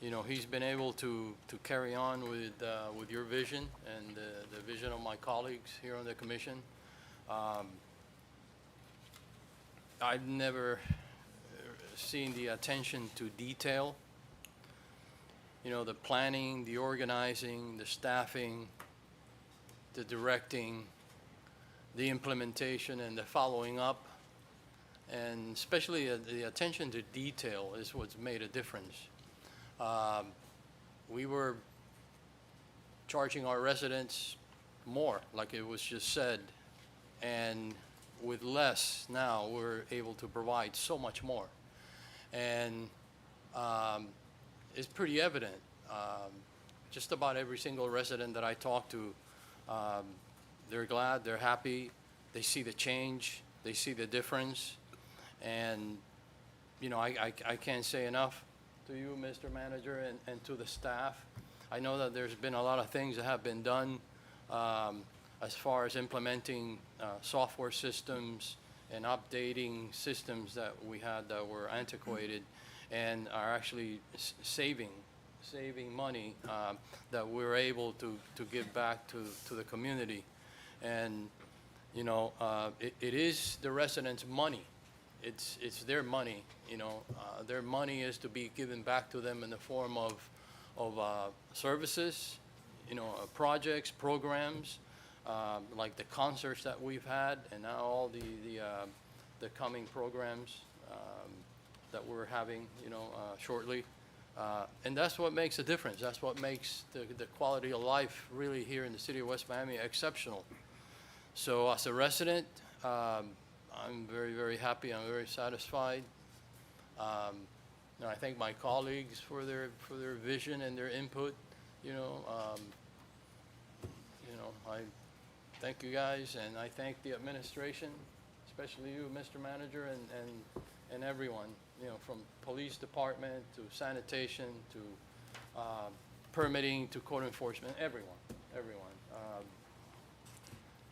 You know, he's been able to carry on with your vision and the vision of my colleagues here on the commission. I've never seen the attention to detail, you know, the planning, the organizing, the staffing, the directing, the implementation, and the following up. And especially the attention to detail is what's made a difference. We were charging our residents more, like it was just said, and with less now we're able to provide so much more. And it's pretty evident. Just about every single resident that I talk to, they're glad, they're happy, they see the change, they see the difference. And, you know, I can't say enough to you, Mr. Manager, and to the staff. I know that there's been a lot of things that have been done as far as implementing software systems and updating systems that we had that were antiquated and are actually saving money that we're able to give back to the community. And, you know, it is the residents' money. It's their money, you know. Their money is to be given back to them in the form of services, you know, projects, programs, like the concerts that we've had, and now all the coming programs that we're having, you know, shortly. And that's what makes a difference. That's what makes the quality of life really here in the city of West Miami exceptional. So as a resident, I'm very, very happy. I'm very satisfied. And I thank my colleagues for their vision and their input. You know, I thank you guys, and I thank the administration, especially you, Mr. Manager, and everyone. You know, from police department to sanitation to permitting to code enforcement. Everyone.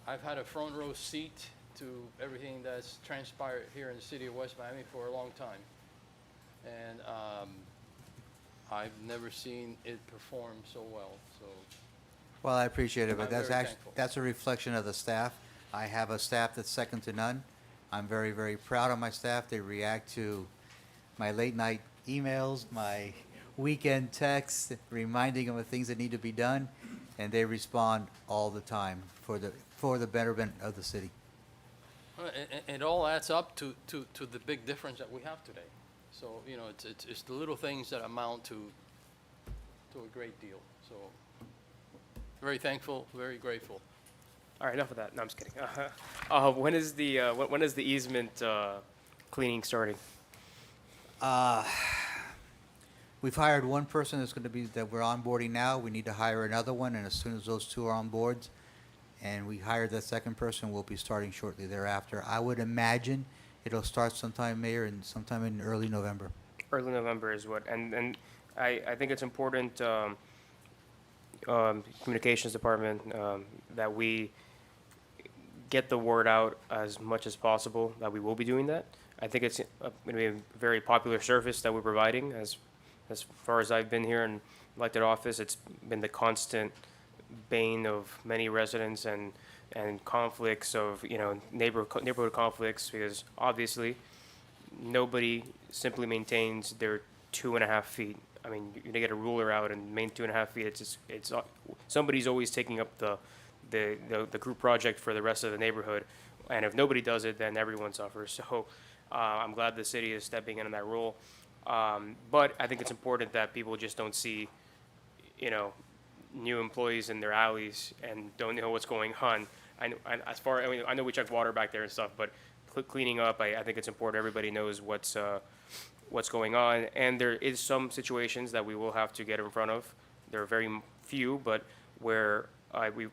I've had a front row seat to everything that's transpired here in the city of West Miami for a long time. And I've never seen it perform so well, so. Well, I appreciate it, but I'm that's very actually, thankful. that's a reflection of the staff. I have a staff that's second to none. I'm very, very proud of my staff. They react to my late night emails, my weekend texts, reminding them of things that need to be done, and they respond all the time for the betterment of the city. Well, it all adds up to the big difference that we have today. So, you know, it's the little things that amount to a great deal. So, very thankful, very grateful. All right, enough of that. No, I'm just kidding. When is the easement cleaning starting? We've hired one person that we're onboarding now. We need to hire another one, and as soon as those two are on board, and we hired that second person, we'll be starting shortly thereafter. I would imagine it'll start sometime, Mayor, and sometime in early November. Early November is what, and I think it's important, communications department, that we get the word out as much as possible that we will be doing that. I think it's going to be a very popular service that we're providing. As far as I've been here in elected office, it's been the constant bane of many residents and conflicts of, you know, neighborhood conflicts, because obviously nobody simply maintains their 2.5 feet. I mean, you're gonna get a ruler out and maintain 2.5 feet. It's somebody's always taking up the group project for the rest of the neighborhood, and if nobody does it, then everyone suffers. So I'm glad the city is stepping in that role. But I think it's important that people just don't see, you know, new employees in their alleys and don't know what's going on. I know we check water back there and stuff, but cleaning up, I think it's important everybody knows what's going on. And there is some situations that we will have to get in front of. There are very few, but where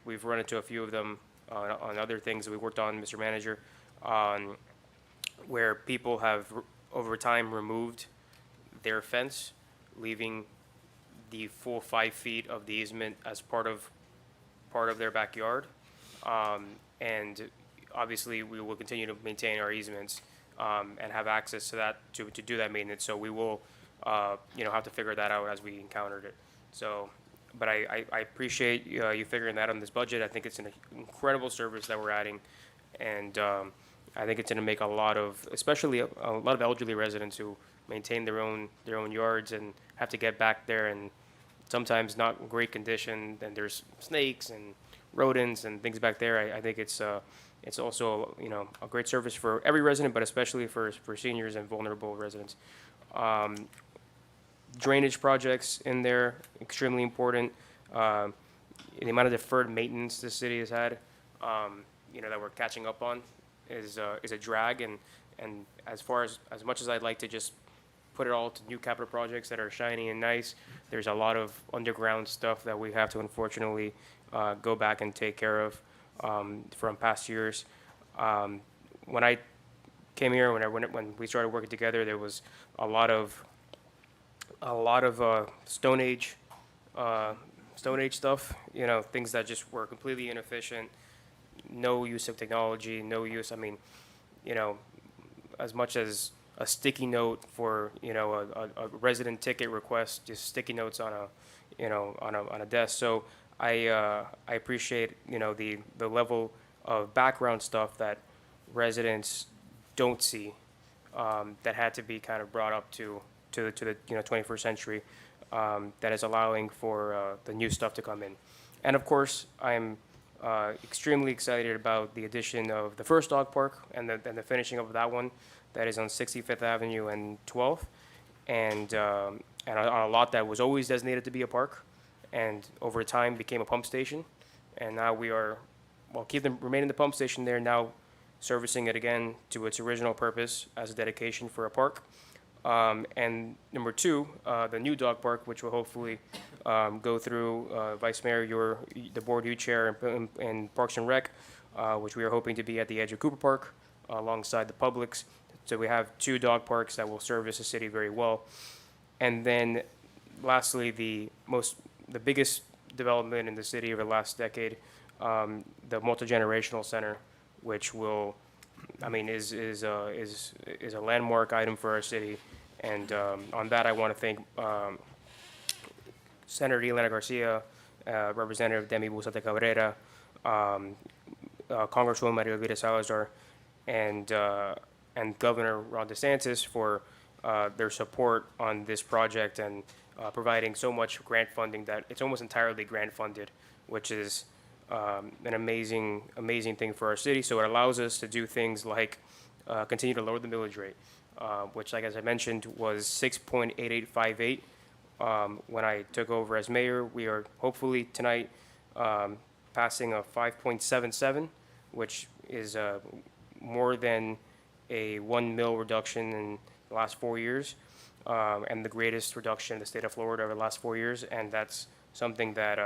we've run into a few of them on other things that we worked on, Mr. Manager, where people have over time removed their fence, leaving the full 5 feet of the easement as part of their backyard. And obviously, we will continue to maintain our easements and have access to that to do that maintenance. So we will, have to figure that out as we encountered it. So, but I appreciate you figuring that on this budget. I think it's an incredible service that we're adding, And I think it's going to make a lot of, especially a lot of elderly residents who maintain their own yards and have to get back there and sometimes not in great condition. And there's snakes and rodents and things back there. I think it's also, you know, a great service for every resident, but especially for seniors and vulnerable residents. Drainage projects in there, extremely important. The amount of deferred maintenance the city has had, you know, that we're catching up on is a drag. And as much as I'd like to just put it all to new capital projects that are shiny and nice, there's a lot of underground stuff that we have to unfortunately go back and take care of from past years. When I came here, when we started working together, there was a lot of Stone Age stuff, you know, things that just were completely inefficient, no use of technology, no use, I mean, you know, as much as a sticky note for, you know, a resident ticket request, just sticky notes on a, you know, on a desk. So I appreciate, you know, the level of background stuff that residents don't see, that had to be kind of brought up to the, you know, 21st century, that is allowing for the new stuff to come in. And of course, I'm extremely excited about the addition of the first dog park and the finishing of that one that is on 65th Avenue and 12th, and on a lot that was always designated to be a park, and over time became a pump station. And now we are, well, remaining the pump station there, now servicing it again to its original purpose as a dedication for a park. And number two, the new dog park, which will hopefully go through, Vice Mayor, the board you chair, and Parks and Rec, which we are hoping to be at the edge of Cooper Park, alongside the Publix. So we have two dog parks that will service the city very well. And then lastly, the biggest development in the city over the last decade, the multi-generational center, which will, I mean, is a landmark item for our city. And on that, I want to thank Senator Elena Garcia, Representative Demi Busata Cabrera, Congresswoman Maria Elvira Salazar, and Governor Ron DeSantis for their support on this project and providing so much grant funding that it's almost entirely grant funded, which is an amazing thing for our city. So it allows us to do things like continue to lower the millage rate, which, like as I mentioned, was 6.8858 when I took over as mayor. We are hopefully tonight passing a 5.77, which is more than a 1 mil reduction in the last 4 years, and the greatest reduction in the state of Florida over the last 4 years. And that's something that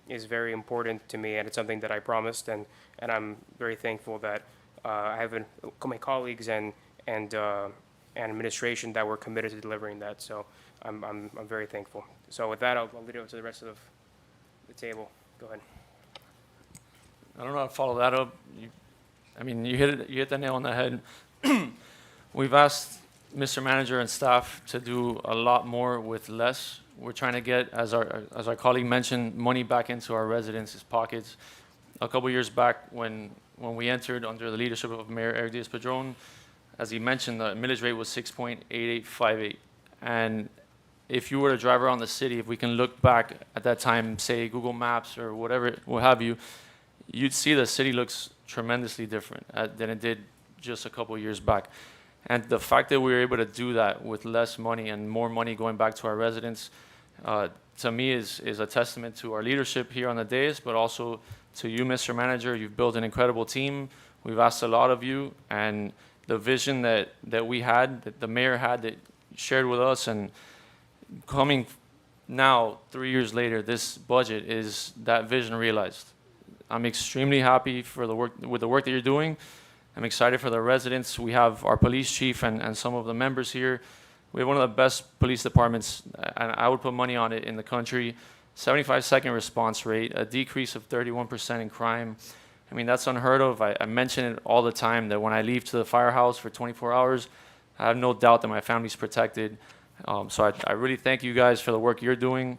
is very important to me, and it's something that I promised, and I'm very thankful that I have my colleagues and administration that were committed to delivering that. So I'm very thankful. So with that, I'll leave it to the rest of the table. Go ahead. I don't know how to follow that up. You hit the nail on the head. We've asked Mr. Manager and staff to do a lot more with less. We're trying to get, as our colleague mentioned, money back into our residents' pockets. A couple years back, when we entered under the leadership of Mayor Eric Diaz-Padrón, as he mentioned, the millage rate was 6.8858. And if you were to drive around the city, if we can look back at that time, say Google Maps or whatever, what have you, you'd see the city looks tremendously different than it did just a couple years back. And the fact that we were able to do that with less money and more money going back to our residents, to me is a testament to our leadership here on the dais, but also to you, Mr. Manager. You've built an incredible team. We've asked a lot of you, and the vision that we had, that the mayor had, that shared with us, and coming now, 3 years later, this budget is that vision realized. I'm extremely happy for with the work that you're doing. I'm excited for the residents. We have our police chief and some of the members here. We have one of the best police departments, and I would put money on it, in the country. 75-second response rate, a decrease of 31% in crime. I mean, that's unheard of. I mention it all the time that when I leave to the firehouse for 24 hours, I have no doubt that my family's protected. So I really thank you guys for the work you're doing.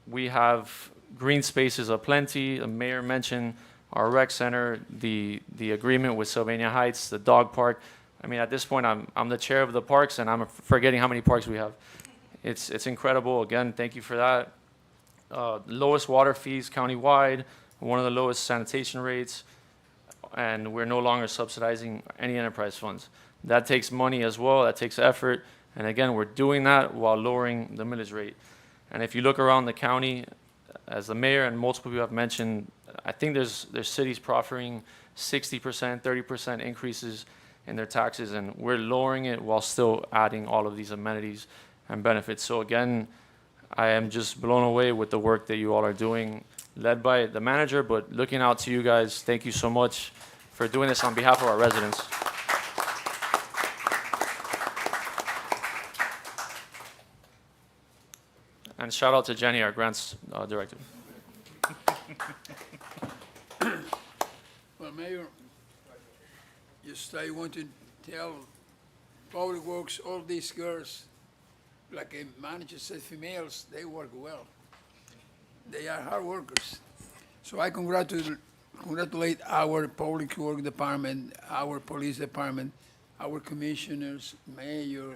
We have green spaces aplenty. The mayor mentioned our rec center, the agreement with Sylvania Heights, the dog park. I mean, at this point, I'm the chair of the parks, and I'm forgetting how many parks we have. It's incredible. Again, thank you for that. Lowest water fees countywide, one of the lowest sanitation rates, and we're no longer subsidizing any enterprise funds. That takes money as well, that takes effort, and again, we're doing that while lowering the millage rate. And if you look around the county, as the mayor and multiple people have mentioned, I think there's cities proffering 60%, 30% increases in their taxes, and we're lowering it while still adding all of these amenities and benefits. So again, I am just blown away with the work that you all are doing, led by the manager, but looking out to you guys. Thank you so much for doing this on behalf of our residents. And shout out to Jenny, our grants director. Well, Mayor, just I want to tell Public Works, all these girls, like a manager said, females, they work well. They are hard workers. So I congratulate our Public Works Department, our Police Department, our commissioners, mayor,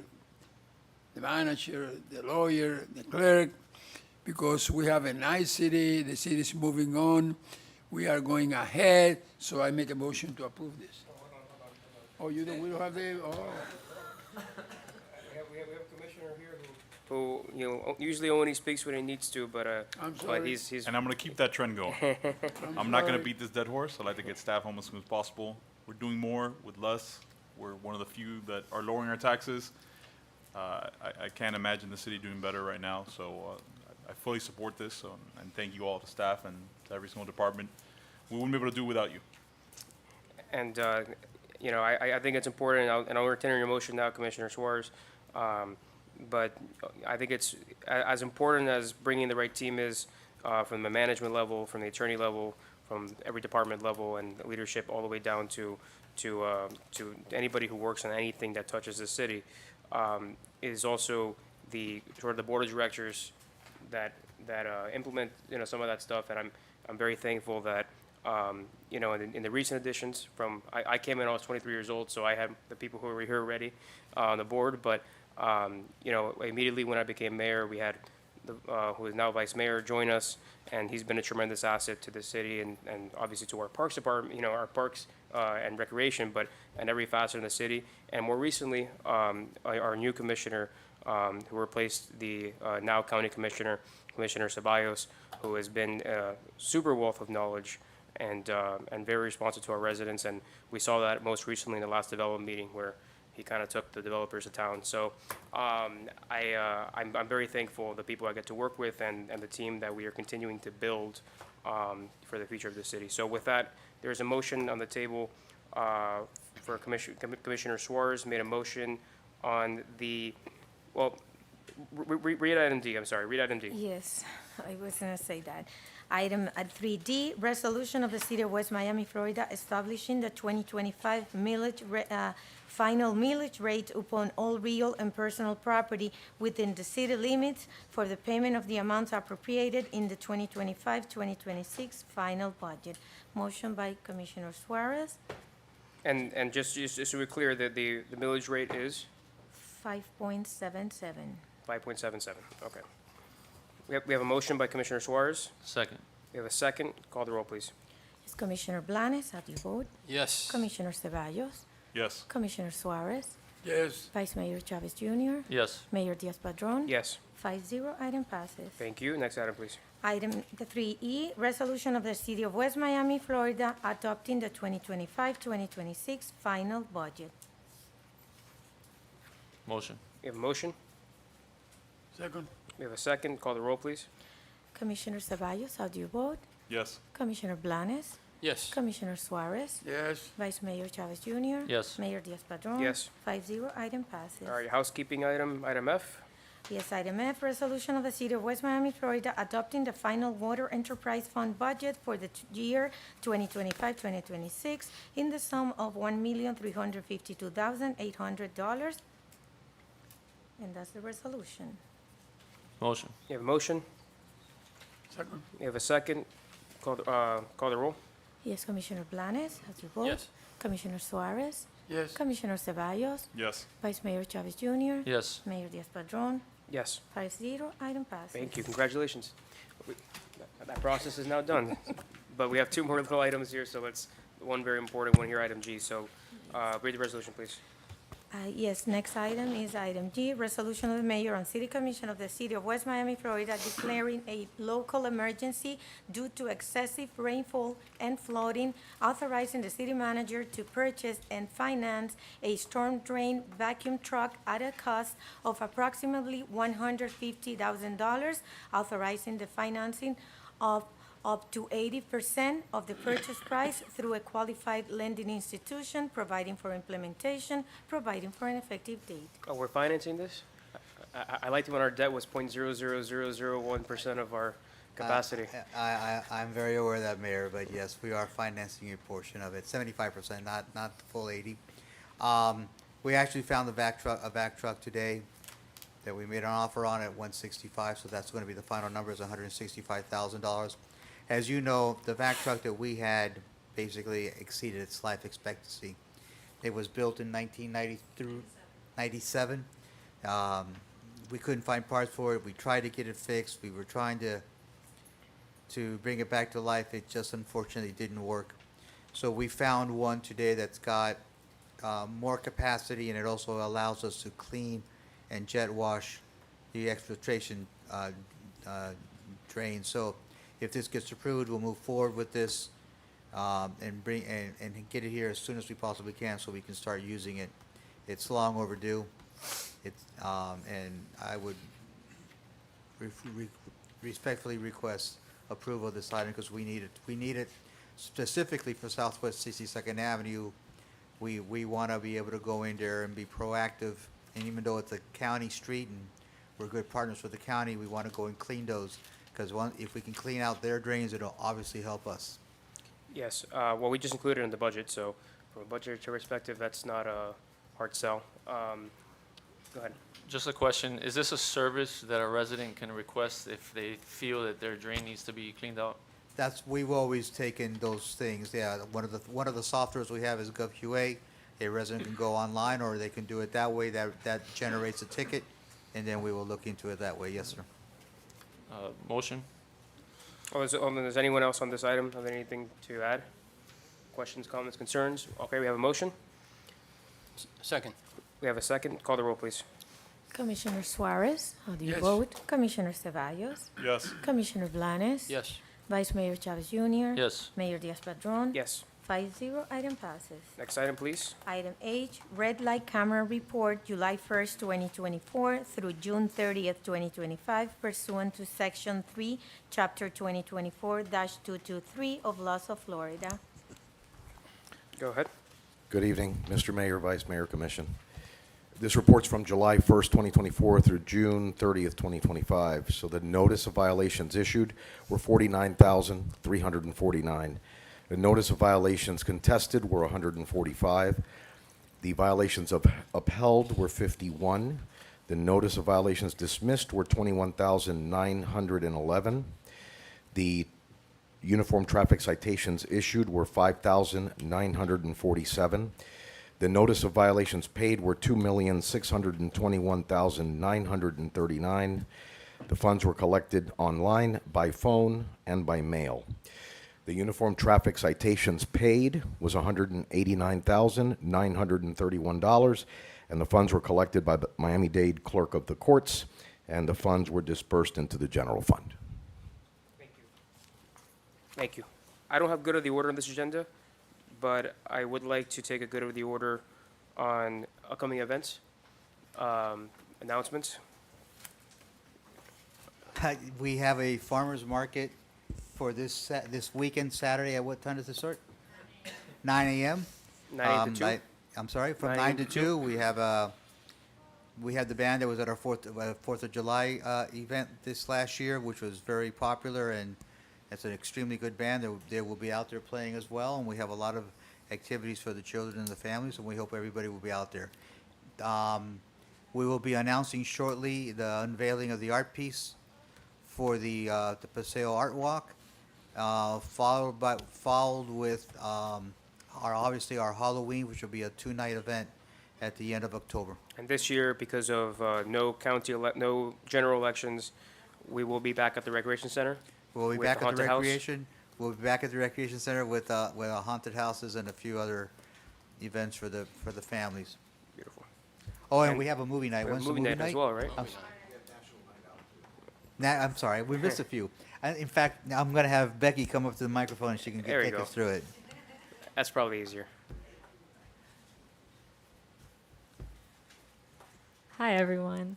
the manager, the lawyer, the clerk, because we have a nice city, the city is moving on, we are going ahead, so I make a motion to approve this. Oh, we don't have the, oh. We have a commissioner here who usually only speaks when he needs to, but I'm sorry. he's And I'm going to keep that trend going. I'm not going to beat this dead horse. I'd like to get staff home as soon as possible. We're doing more with less. We're one of the few that are lowering our taxes. I can't imagine the city doing better right now, so I fully support this, and thank you all, the staff and to every single department. We wouldn't be able to do it without you. And, I think it's important, and I'll return your motion now, Commissioner Suarez. But I think it's as important as bringing the right team is from the management level, from the attorney level, from every department level and leadership all the way down to anybody who works on anything that touches the city, is also the sort of the board of directors that implement some of that stuff. And I'm very thankful that in the recent additions I came in when I was 23 years old, so I had the people who were here already on the board. But immediately when I became mayor, we had who is now vice mayor join us, and he's been a tremendous asset to the city and obviously to our parks department, our parks and recreation, but in every facet in the city. And more recently, our new commissioner, who replaced the now county commissioner, Commissioner Ceballos, who has been a super wealth of knowledge and very responsive to our residents. And we saw that most recently in the last development meeting where he kind of took the developers to town. So I'm very thankful of the people I get to work with and the team that we are continuing to build for the future of the city. So with that, there's a motion on the table for Commissioner Suarez made a motion on the, read item D, I'm sorry, read item D. Yes, I was going to say that. Item 3D, resolution of the City of West Miami, Florida, establishing the 2025 final millage rate upon all real and personal property within the city limits for the payment of the amounts appropriated in the 2025-2026 final budget. Motion by Commissioner Suarez, And just so we're clear, that the millage rate is 5.77. 5.77, okay. We have a motion by Commissioner Suarez. Second. We have a second. Call the roll, please. Is Commissioner Blanes, how do you vote? Yes. Commissioner Ceballos? Yes. Commissioner Suarez? Yes, Vice Mayor Chavez Jr.? Yes. Mayor Diaz-Padrón? Yes, 5-0, item passes. thank you. Next item, please. Item 3E, resolution of the City of West Miami, Florida, adopting the 2025-2026 final budget. Motion. We have a motion. second, We have a second. Call the roll, please. Commissioner Ceballos, how do you vote? Yes. Commissioner Blanes? Yes. Commissioner Suarez? yes, Vice Mayor Chavez Jr.? Yes. Mayor Diaz-Padrón? Yes. 5-0, item passes. All right, housekeeping item, item F. Yes, item F, resolution of the City of West Miami, Florida, adopting the final water enterprise fund budget for the year 2025-2026 in the sum of $1,352,800. And that's the resolution. Motion. You have a motion. second, You have a second. Call the roll. Yes, Commissioner Blanes, how do you vote? Yes. Commissioner Suarez? Yes. Commissioner Ceballos? Yes. Vice Mayor Chavez Jr.? Yes. Mayor Diaz-Padrón? Yes, 5-0, item passes. thank you, congratulations. That process is now done. But we have two more little items here, so it's one very important one here, item G. So read the resolution, please. Yes, next item is item G, resolution of the mayor and city commission of the city of West Miami, Florida, declaring a local emergency due to excessive rainfall and flooding, authorizing the city manager to purchase and finance a storm drain vacuum truck at a cost of approximately $150,000, authorizing the financing of up to 80% of the purchase price through a qualified lending institution, providing for implementation, providing for an effective date. Oh, we're financing this? I liked it when our debt was 0.00001% of our capacity. I'm very aware of that, Mayor, but yes, we are financing a portion of it, 75%, not the full 80. We actually found a vac truck today that we made an offer on at 165, so that's going to be the final number is $165,000. As you know, the vac truck that we had basically exceeded its life expectancy. It was built in 1990 through 97. We couldn't find parts for it. We tried to get it fixed. We were trying to bring it back to life. It just unfortunately didn't work. So we found one today that's got more capacity, and it also allows us to clean and jet wash the exfiltration drain. So if this gets approved, we'll move forward with this and bring and get it here as soon as we possibly can, so we can start using it. It's long overdue. It's and I would respectfully request approval of this item because we need it. We need it specifically for Southwest 62nd Avenue. We want to be able to go in there and be proactive. And even though it's a county street and we're good partners with the county, we want to go and clean those. Because if we can clean out their drains, it'll obviously help us. Yes, well, we just included it in the budget, so from a budgetary perspective, that's not a hard sell. Go ahead. Just a question, is this a service that a resident can request if they feel that their drain needs to be cleaned out? We've always taken those things. Yeah, one of the softwares we have is GovQA. A resident can go online, or they can do it that way. That generates a ticket, and then we will look into it that way. Yes, sir. Motion? Does anyone else on this item have anything to add? Questions, comments, concerns? Okay, we have a motion. Second. We have a second. Call the roll, please. Commissioner Suarez, how do you Yes. vote? Commissioner Ceballos? Yes. Commissioner Blanes? Yes. Vice Mayor Chavez Jr.? Yes. Mayor Diaz-Padrón? Yes. 5-0, item passes. Next item, please. Item H, red light camera report, July 1st, 2024 through June 30th, 2025, pursuant to Section 3, Chapter 2024-223 of Laws of Florida. Go ahead. Good evening, Mr. Mayor, Vice Mayor, Commission. This report's from July 1st, 2024 through June 30th, 2025. So the notice of violations issued were 49,349. The notice of violations contested were 145. The violations upheld were 51. The notice of violations dismissed were 21,911. The uniform traffic citations issued were 5,947. The notice of violations paid were 2,621,939. The funds were collected online, by phone, and by mail. The uniform traffic citations paid was $189,931, and the funds were collected by the Miami-Dade Clerk of the Courts, and the funds were dispersed into the general fund. Thank you. Thank you. I don't have good of the order on this agenda, but I would like to take a good of the order on upcoming events, announcements. We have a farmer's market for this weekend, Saturday. At what time does it start? 9 a.m. 9 to 2. I'm sorry, from 9 9 to to 2. We have the band that was at our 4th of July event this last year, which was very popular, and it's an extremely good band. They will be out there playing as well, and we have a lot of activities for the children and the families, and we hope everybody will be out there. We will be announcing shortly the unveiling of the art piece for the Paseo Art Walk. followed with obviously our Halloween, which will be a 2-night event at the end of October. And this year, because of no general elections, we will be back at the Recreation Center? We'll be With back the at the haunted house? recreation. We'll be back at the recreation center with haunted houses and a few other events for the families. Beautiful. Oh, and And we have a movie night. We have When's the movie night as well, right? I'm sorry, we missed a few. In fact, I'm going to have Becky come up to the microphone and she can There you take go. us through it. That's probably easier. Hi, everyone.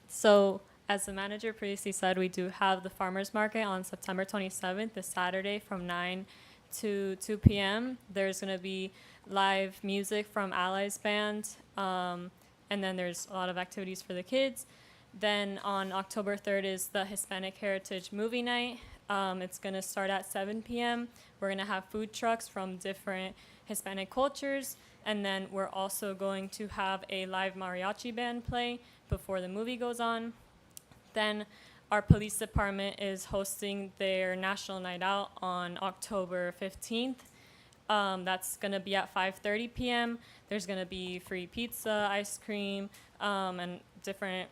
So, as the manager previously said, we do have the farmers market on September 27th, this Saturday, from 9 to 2 p.m. There's going to be live music from Allies Band, and then there's a lot of activities for the kids. Then on October 3rd is the Hispanic Heritage Movie Night. It's going to start at 7 p.m. We're going to have food trucks from different Hispanic cultures. And then we're also going to have a live mariachi band play before the movie goes on. Then our police department is hosting their National Night Out on October 15th. That's going to be at 5:30 p.m. There's going to be free pizza, ice cream, and different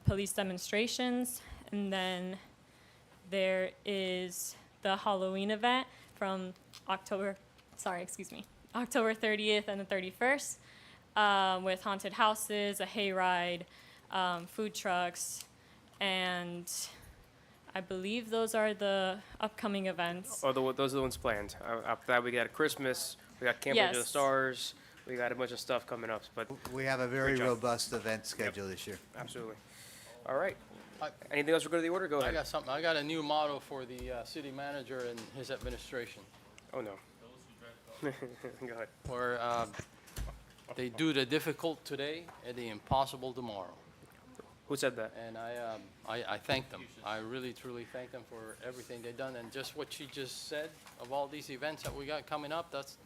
police demonstrations. And then there is the Halloween event from October 30th and the 31st, with haunted houses, a hayride, food trucks, and I believe those are the upcoming events. Oh, those are the ones planned. After that, we got Christmas, we got Camp Under the Yes. Stars, we got a bunch of stuff coming up, but We have a very Great job. robust event schedule this year. absolutely. All right. I- Anything else for go to the order? Go I ahead. got something. I got a new motto for the city manager and his administration, Oh, no. Go ahead. where they do the difficult today and the impossible tomorrow. Who said that? And I thank them. I really, truly thank them for everything they've done. And just what she just said of all these events that we got coming up, that's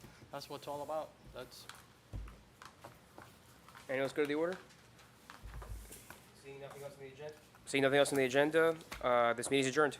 what it's all about. That's Anything else go to the order? Seeing nothing else on the agenda? Seeing nothing else on the agenda, this meeting is adjourned.